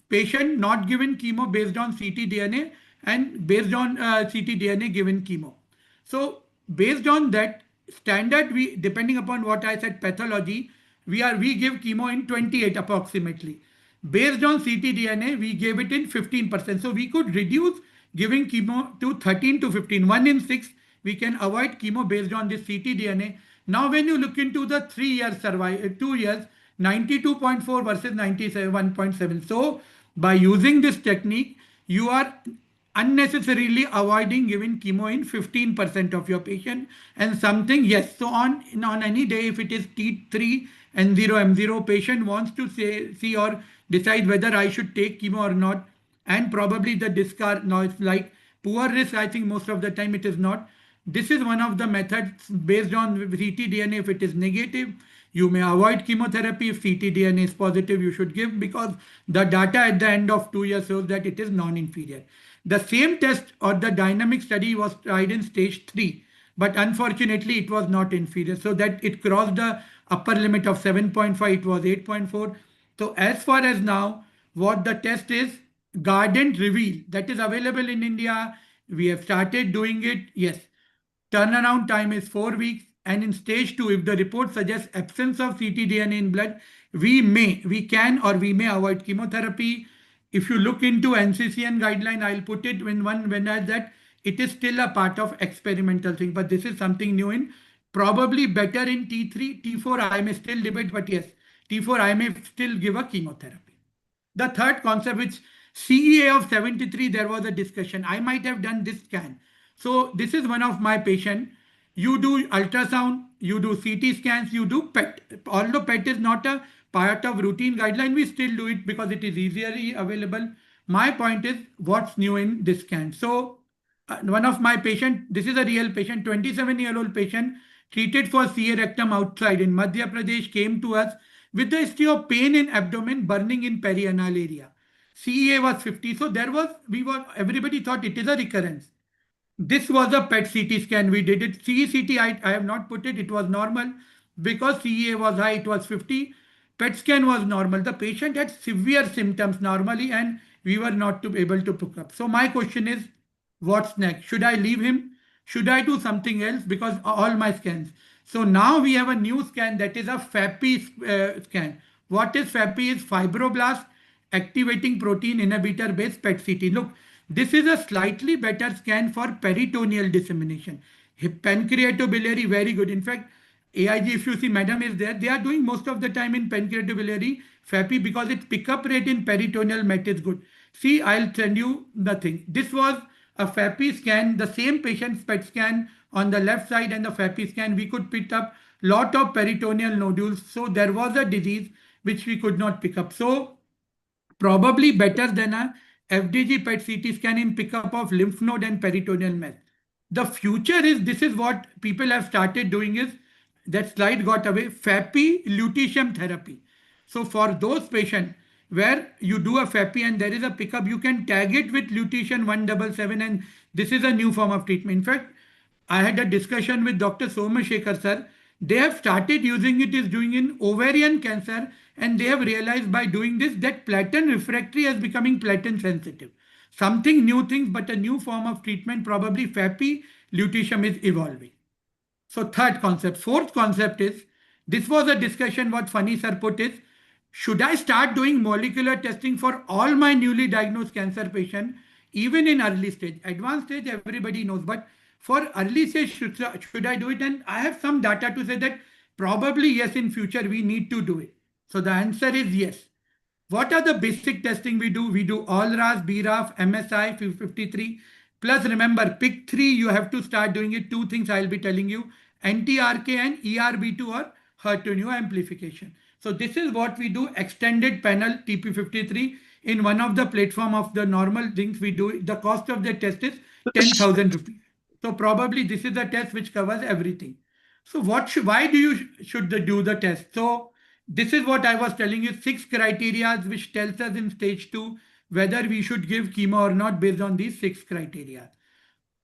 [SPEAKER 5] patient not given chemo based on ctDNA and based on ctDNA given chemo. So based on that standard, we, depending upon what I said, pathology, we give chemo in 28 approximately. Based on ctDNA, we gave it in 15%. So we could reduce giving chemo to 13 to 15. 1 in 6, we can avoid chemo based on this ctDNA. Now when you look into the 3 years survival, 2 years, 92.4 versus 97.7. So by using this technique, you are unnecessarily avoiding giving chemo in 15% of your patient, and something, yes. So on any day, if it is T3 and 0 M0, patient wants to see or decide whether I should take chemo or not, and probably the discard. Now it's like poor risk. I think most of the time it is not. This is one of the methods based on ctDNA. If it is negative, you may avoid chemotherapy. If ctDNA is positive, you should give, because the data at the end of 2 years shows that it is non-inferior. The same test or the dynamic study was tried in stage 3, but unfortunately it was not inferior. So that it crossed the upper limit of 7.5, it was 8.4. So as far as now, what the test is, Guardant Reveal, that is available in India. We have started doing it. Yes. Turnaround time is 4 weeks. And in stage 2, if the report suggests absence of ctDNA in blood, we can or we may avoid chemotherapy. If you look into NCCN guideline, I'll put it when I that it is still a part of experimental thing, but this is something new in, probably better in T3, T4 I may still debate, but yes, T4 I may still give a chemotherapy. The third concept, which CEA of 73, there was a discussion. I might have done this scan. So this is one of my patient. You do ultrasound, you do CT scans, you do PET. Although PET is not a part of routine guideline, we still do it because it is easily available. My point is, what's new in this scan? So one of my patient, this is a real patient, 27-year-old patient treated for CA rectum outside in Madhya Pradesh, came to us with the history of pain in abdomen, burning in perianal area. CA was 50. So everybody thought it is a recurrence. This was a PET CT scan. We did it. CECT, I have not put it. It was normal because CEA was high. It was 50. PET scan was normal. The patient had severe symptoms normally and we were not able to pick up. So my question is, what's next? Should I leave him? Should I do something else? Because all my scans. So now we have a new scan that is a FAPI scan. What is FAPI? Is fibroblast activating protein inhibitor based PET CT. Look, this is a slightly better scan for peritoneal dissemination. Pancreatobiliary, very good. In fact, AIG, if you see, madam is there, they are doing most of the time in pancreatobiliary FAPI because its pickup rate in peritoneal met is good. See, I'll send you the thing. This was a FAPI scan, the same patient's PET scan on the left side and the FAPI scan. We could pick up lot of peritoneal nodules. So there was a disease which we could not pick up. So probably better than a FDG PET CT scan in pickup of lymph node and peritoneal mass. The future is, this is what people have started doing is, that slide got away, FAPI lutetium therapy. So for those patients where you do a FAPI and there is a pickup, you can tag it with lutetium 177 and this is a new form of treatment. In fact, I had a discussion with Dr. Somashekar sir. They have started using it is doing in ovarian cancer and they have realized by doing this that platinum refractory is becoming platinum sensitive. Something new things, but a new form of treatment, probably FAPI lutetium is evolving. So third concept. Fourth concept is, this was a discussion what Phani sir put is, should I start doing molecular testing for all my newly diagnosed cancer patients, even in early stage? Advanced stage, everybody knows, but for early stage, should I do it? And I have some data to say that probably yes, in future we need to do it. So the answer is yes. What are the basic testing we do? We do all-RAS, BRAF, MSI, 53. Plus remember, pick 3, you have to start doing it. 2 things I'll be telling you. Anti-RK and ERB2 or HER2 amplification. So this is what we do. Extended panel TP53 in one of the platform of the normal things we do. The cost of the test is 10,000 rupees. So probably this is the test which covers everything. So why do you should do the test? So this is what I was telling you, 6 criteria which tells us in stage 2 whether we should give chemo or not based on these 6 criteria.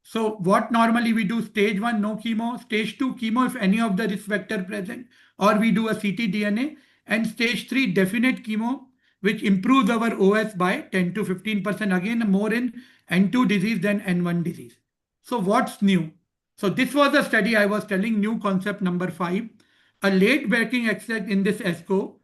[SPEAKER 5] So what normally we do, stage 1 no chemo, stage 2 chemo if any of the risk factor present, or we do a ctDNA, and stage 3 definite chemo which improves our OS by 10 to 15%, again more in N2 disease than N1 disease. So what's new? So this was a study I was telling, new concept number 5, a late breaking extract in this ESCO.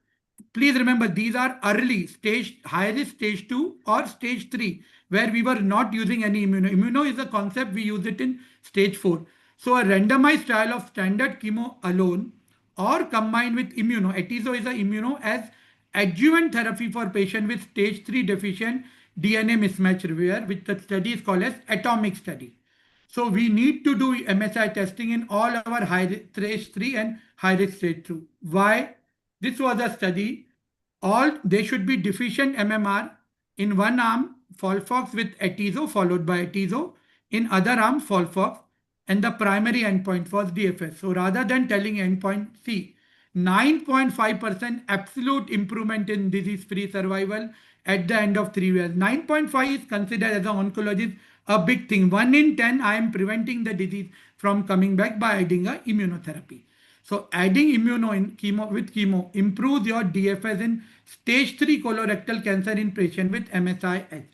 [SPEAKER 5] Please remember, these are early stage, high risk stage 2 or stage 3, where we were not using any immuno. Immuno is a concept, we use it in stage 4. So a randomized trial of standard chemo alone or combined with immuno. Atezo is a immuno as adjuvant therapy for patient with stage 3 deficient DNA mismatch repair, which the study is called as atomic study. So we need to do MSI testing in all our high risk stage 3 and high risk stage 2. Why? This was a study. They should be deficient MMR. In one arm, Folfox with Atezo followed by Atezo. In other arm, Folfox. And the primary endpoint was DFS. So rather than telling endpoint, see, 9.5% absolute improvement in disease-free survival at the end of 3 years. 9.5 is considered as an oncologist a big thing. 1 in 10, I am preventing the disease from coming back by adding a immunotherapy. So adding immuno in chemo with chemo improves your DFS in stage 3 colorectal cancer in patient with MSI-H.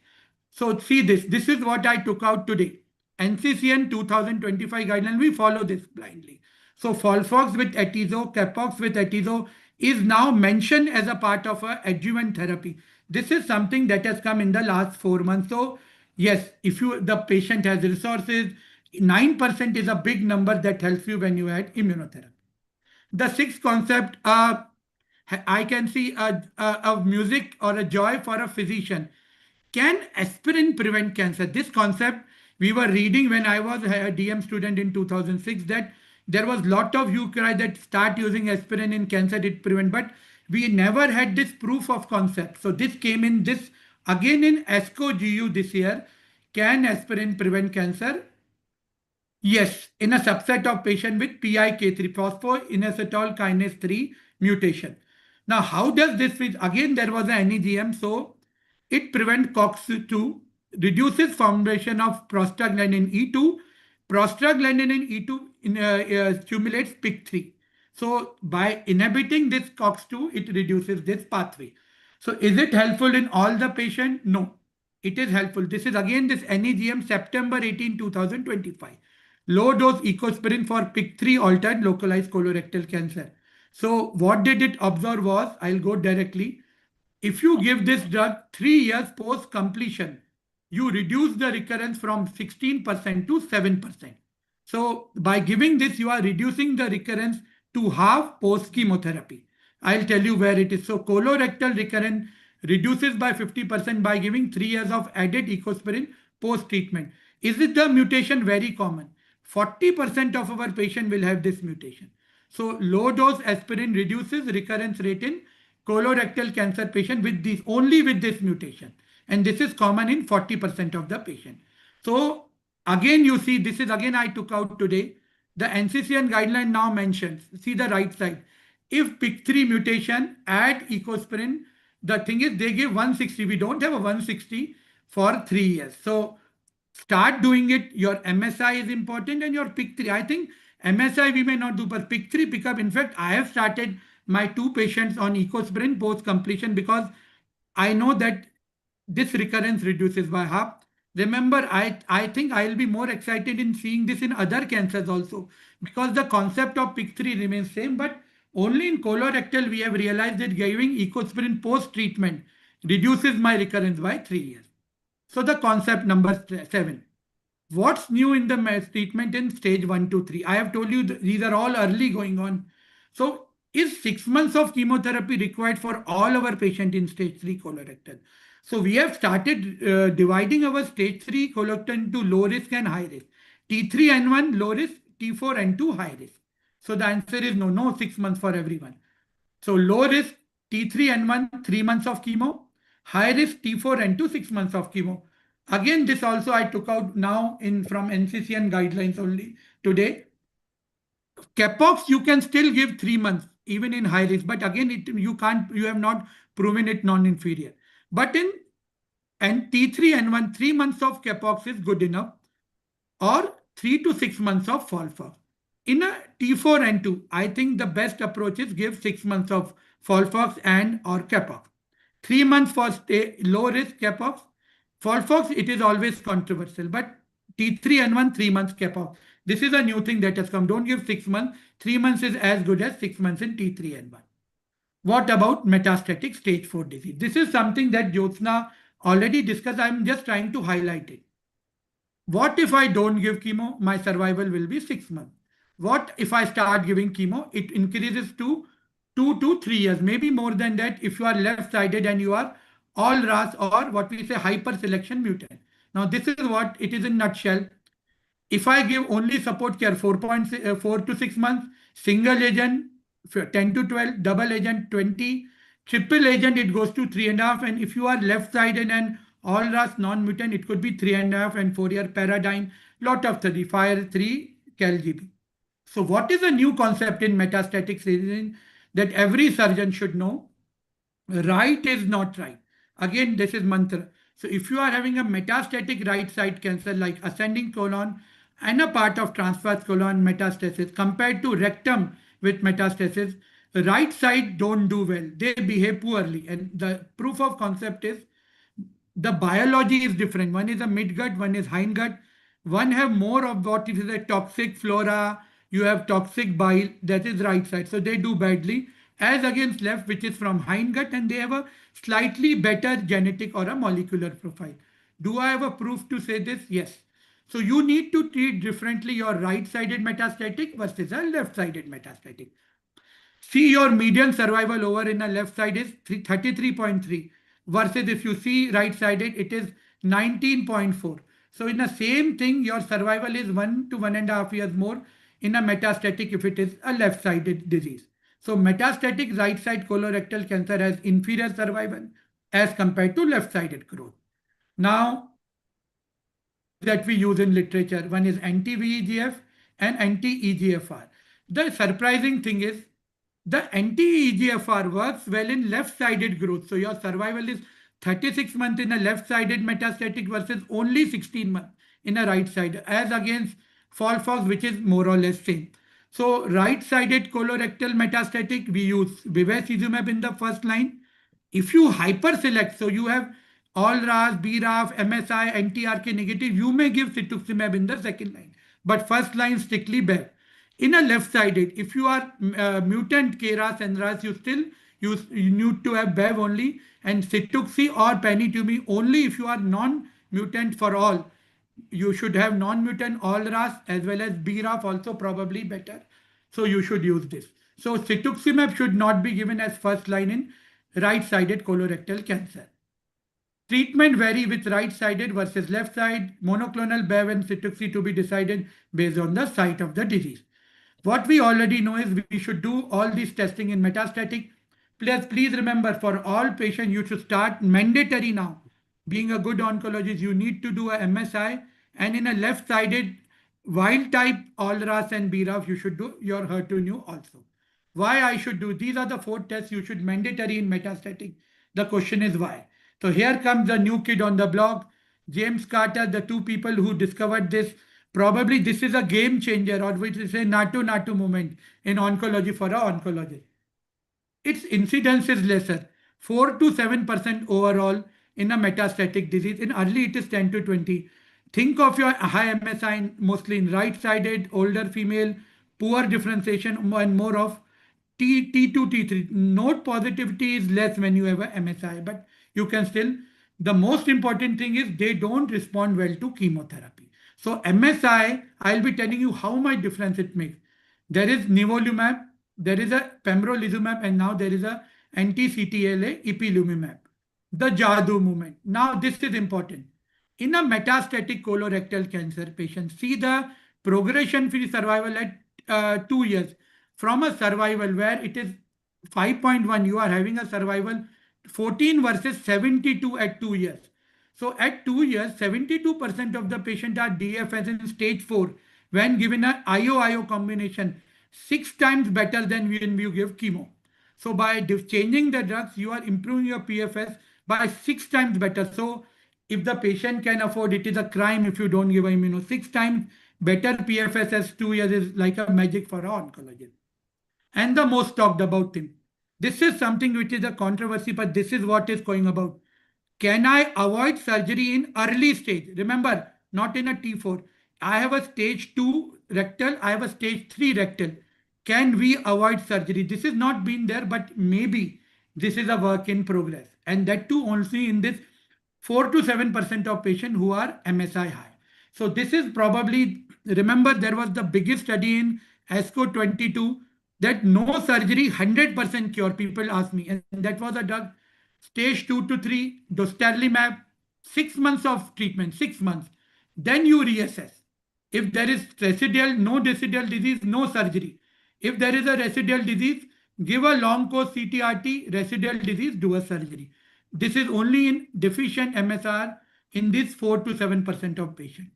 [SPEAKER 5] So see this. This is what I took out today. NCCN 2025 guideline. We follow this blindly. So Folfox with Atezo, Capox with Atezo is now mentioned as a part of a adjuvant therapy. This is something that has come in the last 4 months. So yes, if the patient has resources, 9% is a big number that helps you when you add immunotherapy. The 6th concept, I can see a music or a joy for a physician. Can aspirin prevent cancer? This concept we were reading when I was a DM student in 2006, that there was lot of cry that start using aspirin in cancer, it prevent, but we never had this proof of concept. So this came in this again in ASCO GU this year. Can aspirin prevent cancer? Yes, in a subset of patient with PIK3, phosphoinositol kinase 3 mutation. Now, how does this fit? Again, there was an NEGM, so it prevents COX-2, reduces formation of prostaglandin E2. Prostaglandin E2 stimulates PIK3. So, by inhibiting this COX-2, it reduces this pathway. So, is it helpful in all the patient? No, it is helpful. This is again this NEGM September 18, 2025. Low dose ecospirin for PIK3 altered localized colorectal cancer. So what did it observe was, I'll go directly. If you give this drug 3 years post completion, you reduce the recurrence from 16% to 7%. So by giving this, you are reducing the recurrence to half post chemotherapy. I'll tell you where it is. So colorectal recurrence reduces by 50% by giving 3 years of added ecospirin post treatment. Is it the mutation very common? 40% of our patient will have this mutation. So low dose aspirin reduces recurrence rate in colorectal cancer patient with this, only with this mutation. And this is common in 40% of the patient. So again, you see, this is again I took out today. The NCCN guideline now mentions, see the right side. If PIK3 mutation, add ecospirin, the thing is they give 160. We don't have a 160 for 3 years. So start doing it. Your MSI is important and your PIK3. I think MSI we may not do, but PIK3 pickup. In fact, I have started my 2 patients on ecospirin post completion because I know that this recurrence reduces by half. Remember, I think I'll be more excited in seeing this in other cancers also, because the concept of PIK3 remains same, but only in colorectal we have realized that giving ecospirin post treatment reduces my recurrence by 3 years. So the concept number 7. What's new in the treatment in stage 1 to 3? I have told you these are all early going on. So is 6 months of chemotherapy required for all our patients in stage 3 colorectal? So we have started dividing our stage 3 colorectal into low risk and high risk. T3N1 low risk, T4N2 high risk. So the answer is no 6 months for everyone. So low risk T3N1 3 months of chemo, high risk T4N2 6 months of chemo. Again, this also I took out now from NCCN guidelines only today. Capox you can still give 3 months even in high risk, but again you have not proven it non-inferior. But in T3N1 3 months of capox is good enough, or 3 to 6 months of FOLFOX. In a T4N2, I think the best approach is give 6 months of FOLFOX and or capox. 3 months for low risk capox. FOLFOX, it is always controversial, but T3N1 3 months capox. This is a new thing that has come. Don't give 6 months. 3 months is as good as 6 months in T3N1. What about metastatic stage 4 disease? This is something that Jyotsna already discussed. I'm just trying to highlight it. What if I don't give chemo? My survival will be 6 months. What if I start giving chemo? It increases to 2 to 3 years, maybe more than that if you are left-sided and you are all RAS or what we say hyper-selection mutant. Now this is what it is in nutshell. If I give only support care 4 to 6 months, single agent 10 to 12, double agent 20, triple agent it goes to 3.5, and if you are left-sided and all RAS non-mutant, it could be 3.5 and 4-year paradigm, lot of 35, 3 CalGB. So what is a new concept in metastatic disease that every surgeon should know? Right is not right. Again, this is mantra. So if you are having a metastatic right side cancer like ascending colon and a part of transverse colon metastasis compared to rectum with metastasis, right side don't do well. They behave poorly. And the proof of concept is the biology is different. One is a midgut, one is hindgut. One have more of what is a toxic flora. You have toxic bile, that is right side. So they do badly as against left, which is from hindgut, and they have a slightly better genetic or a molecular profile. Do I have a proof to say this? Yes. So you need to treat differently your right-sided metastatic versus a left-sided metastatic. See your median survival over in the left side is 33.3 versus if you see right-sided, it is 19.4. So in the same thing, your survival is 1 to 1.5 years more in a metastatic if it is a left-sided disease. So metastatic right side colorectal cancer has inferior survival as compared to left-sided growth. Now, that we use in literature. One is anti-VEGF and anti-EGFR. The surprising thing is the anti-EGFR works well in left-sided growth. So your survival is 36 months in a left-sided metastatic versus only 16 months in a right-sided, as against FOLFOX, which is more or less same. So right-sided colorectal metastatic, we use bevacizumab in the first line. If you hyper-select, so you have all RAS, BRAF, MSI, anti-RK negative, you may give cetuximab in the second line. But first line strictly Bev. In a left-sided, if you are mutant KRAS and RAS, you need to have Bev only, and cetuxi or panitumumab only if you are non-mutant for all. You should have non-mutant all RAS as well as BRAF also probably better. So you should use this. So cetuximab should not be given as first line in right-sided colorectal cancer. Treatment vary with right-sided versus left side, monoclonal Bev and cetuxi to be decided based on the site of the disease. What we already know is we should do all this testing in metastatic. Please remember, for all patients, you should start mandatory now. Being a good oncologist, you need to do a MSI, and in a left-sided wild type all RAS and BRAF, you should do your HER2/neu also. Why I should do? These are the 4 tests you should mandatory in metastatic. The question is why. So here comes the new kid on the block, James Carter, the 2 people who discovered this. Probably this is a game changer, or we say NATO movement in oncology for an oncologist. Its incidence is lesser, 4 to 7% overall in a metastatic disease. In early, it is 10 to 20. Think of your high MSI mostly in right-sided, older female, poor differentiation, and more of T2, T3. Node positivity is less when you have a MSI, but you can still. The most important thing is they don't respond well to chemotherapy. So MSI, I'll be telling you how much difference it makes. There is nivolumab, there is a pembrolizumab, and now there is a anti-CTLA ipilimumab. The Jadoo movement. Now this is important. In a metastatic colorectal cancer patient, see the progression-free survival at 2 years. From a survival where it is 5.1, you are having a survival 14 versus 72 at 2 years. So at 2 years, 72% of the patient are DFS in stage 4 when given an IO-IO combination, 6 times better than when you give chemo. So by changing the drugs, you are improving your PFS by 6 times better. So if the patient can afford, it is a crime if you don't give immuno. 6 times better PFS as 2 years is like a magic for an oncologist. And the most talked about thing. This is something which is a controversy, but this is what is going about. Can I avoid surgery in early stage? Remember, not in a T4. I have a stage 2 rectal, I have a stage 3 rectal. Can we avoid surgery? This is not been there, but maybe this is a work in progress. And that too only in this 4 to 7% of patients who are MSI high. So this is probably, remember there was the biggest study in ASCO 22 that no surgery, 100% cure. People ask me, and that was a drug, stage 2 to 3, dostarlimab, 6 months of treatment, 6 months. Then you reassess. If there is residual, no residual disease, no surgery. If there is a residual disease, give a long course CTRT, residual disease, do a surgery. This is only in deficient MSR in this 4 to 7% of patients.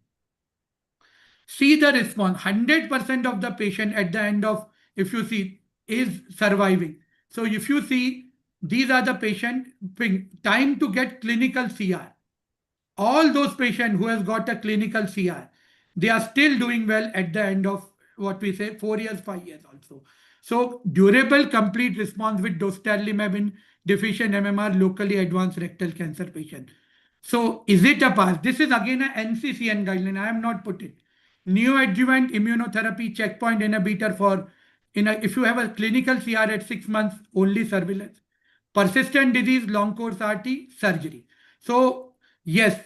[SPEAKER 5] See the response. 100% of the patient at the end of, if you see, is surviving. So if you see, these are the patient time to get clinical CR. All those patients who has got a clinical CR, they are still doing well at the end of what we say 4 years, 5 years also. So durable complete response with dostarlimab in deficient MMR locally advanced rectal cancer patient. So is it a pass? This is again a NCCN guideline. I am not put it. Neoadjuvant immunotherapy checkpoint inhibitor for if you have a clinical CR at 6 months, only surveillance. Persistent disease, long course RT, surgery. So yes,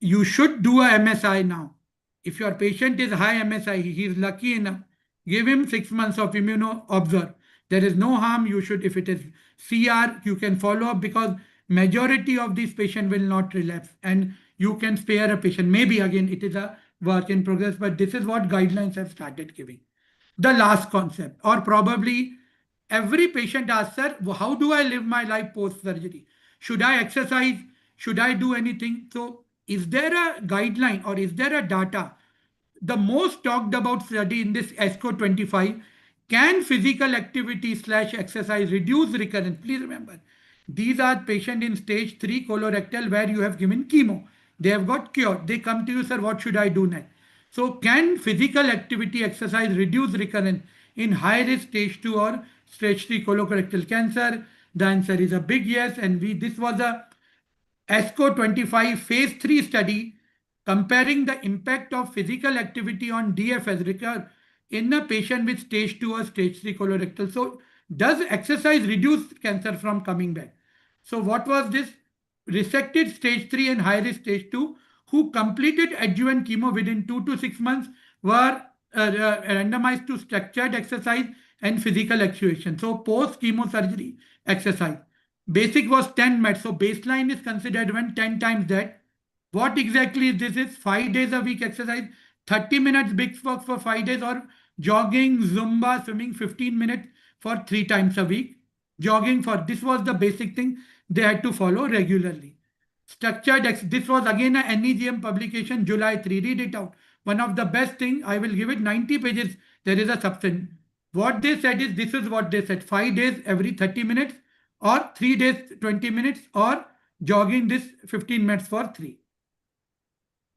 [SPEAKER 5] you should do a MSI now. If your patient is high MSI, he is lucky enough, give him 6 months of immuno observe. There is no harm. You should, if it is CR, you can follow up because majority of these patients will not relapse and you can spare a patient. Maybe again, it is a work in progress, but this is what guidelines have started giving. The last concept, or probably every patient asks, sir, how do I live my life post-surgery? Should I exercise? Should I do anything? So is there a guideline or is there a data? The most talked about study in this ESCO 25, can physical activity / exercise reduce recurrence? Please remember, these are patients in stage 3 colorectal where you have given chemo. They have got cured. They come to you, sir, what should I do next? So can physical activity exercise reduce recurrence in high risk stage 2 or stage 3 colorectal cancer? The answer is a big yes. And this was a ESCO 25 phase 3 study comparing the impact of physical activity on DFS recur in a patient with stage 2 or stage 3 colorectal. So does exercise reduce cancer from coming back? So what was this? Resected stage 3 and high risk stage 2 who completed adjuvant chemo within 2 to 6 months were randomized to structured exercise and physical actuation. So post chemo surgery exercise. Basic was 10 MET. So baseline is considered when 10 times that. What exactly this is? 5 days a week exercise, 30 minutes big work for 5 days, or jogging, Zumba, swimming 15 minutes for 3 times a week. Jogging for, this was the basic thing they had to follow regularly. Structured, this was again a NEGM publication, July 3, read it out. One of the best thing, I will give it 90 pages. There is a substance. What they said is, this is what they said, 5 days every 30 minutes, or 3 days 20 minutes, or jogging this 15 minutes for 3.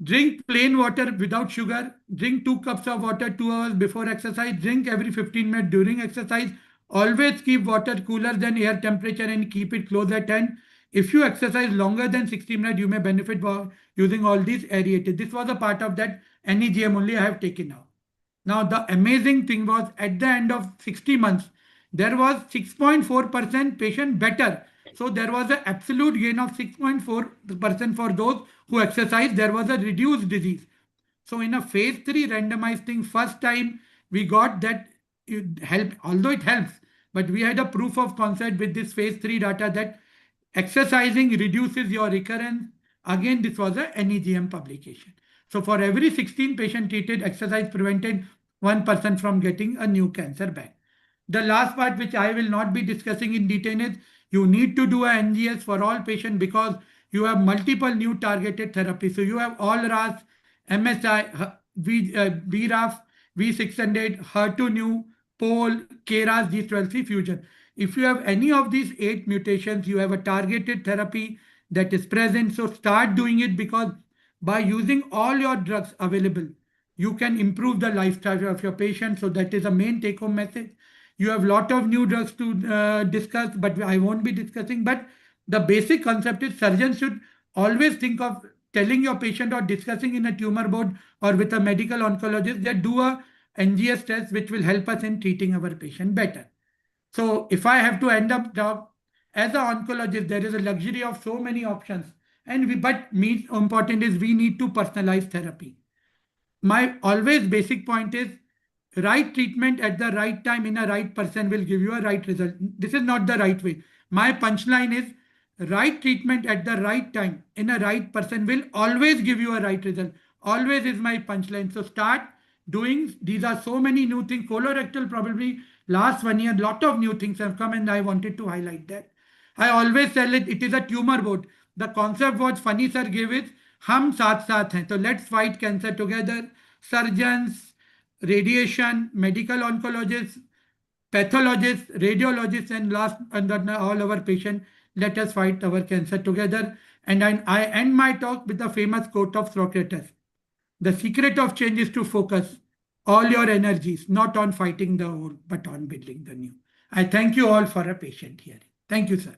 [SPEAKER 5] Drink plain water without sugar. Drink 2 cups of water 2 hours before exercise. Drink every 15 minutes during exercise. Always keep water cooler than air temperature and keep it close at hand. If you exercise longer than 60 minutes, you may benefit by using all these aerated. This was a part of that NEGM only I have taken out. Now the amazing thing was, at the end of 60 months, there was 6.4% patient better. So there was an absolute gain of 6.4% for those who exercise. There was a reduced disease. So in a phase 3 randomized thing, first time we got that it helped, although it helps, but we had a proof of concept with this phase 3 data that exercising reduces your recurrence. Again, this was a NEGM publication. So for every 16 patient treated, exercise prevented 1% from getting a new cancer back. The last part, which I will not be discussing in detail, is you need to do a NGS for all patients because you have multiple new targeted therapies. So you have all RAS, MSI, BRAF, V600, HER2/neu, POL, KRAS, G12C fusion. If you have any of these 8 mutations, you have a targeted therapy that is present. So start doing it, because by using all your drugs available, you can improve the lifestyle of your patient. So that is a main take-home message. You have a lot of new drugs to discuss, but I won't be discussing. But the basic concept is surgeons should always think of telling your patient or discussing in a tumor board or with a medical oncologist that do a NGS test, which will help us in treating our patient better. So if I have to end up as an oncologist, there is a luxury of so many options. But important is we need to personalize therapy. My always basic point is right treatment at the right time in a right person will give you a right result. This is not the right way. My punchline is right treatment at the right time in a right person will always give you a right result. Always is my punchline. So start doing. These are so many new things. Colorectal, probably last 1 year, lot of new things have come, and I wanted to highlight that. I always tell it is a tumor board. The concept what Phani sir gave is hum saath saath hain. So let's fight cancer together. Surgeons, radiation, medical oncologists, pathologists, radiologists, and last and all our patients. Let us fight our cancer together. And I end my talk with the famous quote of Socrates. The secret of change is to focus all your energies, not on fighting the old, but on building the new. I thank you all for a patient hearing. Thank you, sir.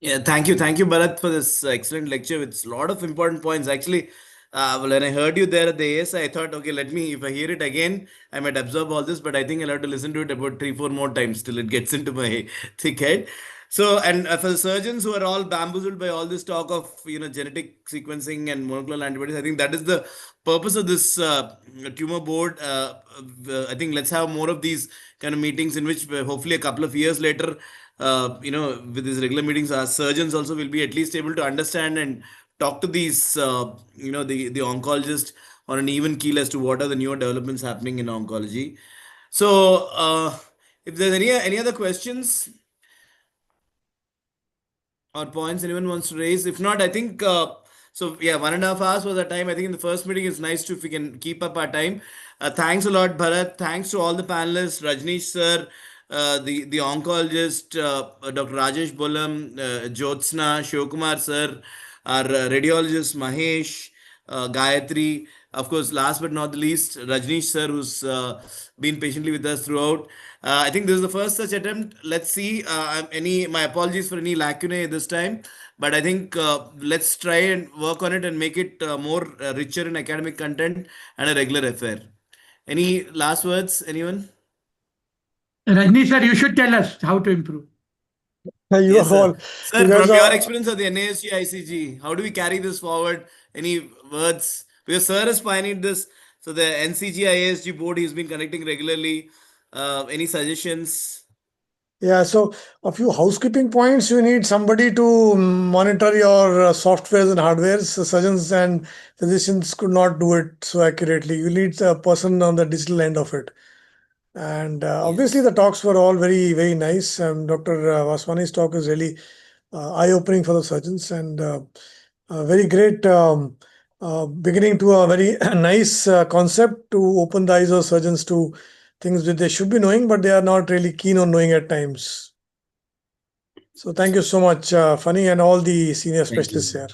[SPEAKER 1] Yeah, thank you, Bharat, for this excellent lecture with a lot of important points. Actually, when I heard you there at the AS, I thought, okay, if I hear it again, I might absorb all this, but I think I'll have to listen to it about 3-4 more times till it gets into my thick head. So, and for the surgeons who are all bamboozled by all this talk of, genetic sequencing and monoclonal antibodies, I think that is the purpose of this tumor board. I think let's have more of these kind of meetings in which hopefully a couple of years later, with these regular meetings, our surgeons also will be at least able to understand and talk to these, the oncologist on an even keel as to what are the newer developments happening in oncology. So, if there's any other questions. or points anyone wants to raise? If not, I think so. Yeah, 1.5 hours was the time. I think in the first meeting, it's nice to if we can keep up our time. Thanks a lot, Bharat. Thanks to all the panelists, Rajneesh sir, the oncologist, Dr. Rajesh Bolam, Jyotsna, Shivkumar sir, our radiologist Mahesh, Gayatri. Of course, last but not the least, Rajneesh sir, who's been patiently with us throughout. I think this is the first such attempt. Let's see. My apologies for any lacunae this time, but I think let's try and work on it and make it more richer in academic content and a regular affair. Any last words, anyone?
[SPEAKER 5] Rajni sir, you should tell us how to improve.
[SPEAKER 3] You
[SPEAKER 1] Yes,
[SPEAKER 3] are
[SPEAKER 1] sir.
[SPEAKER 3] all.
[SPEAKER 1] Sir,
[SPEAKER 3] You guys
[SPEAKER 1] from your
[SPEAKER 3] are.
[SPEAKER 1] experience of the NASG ICG, how do we carry this forward? Any words? Because sir has pioneered this. So the NCG IASG board he's been conducting regularly. Any suggestions?
[SPEAKER 3] Yeah, so a few housekeeping points. You need somebody to monitor your softwares and hardwares. So surgeons and physicians could not do it so accurately. You need a person on the digital end of it. And obviously, the talks were all very, very nice. Dr. Vaswani's talk is really eye-opening for the surgeons and a very great beginning to a very nice concept to open the eyes of surgeons to things that they should be knowing, but they are not really keen on knowing at times. So thank you so much, Phani, and all the senior specialists here.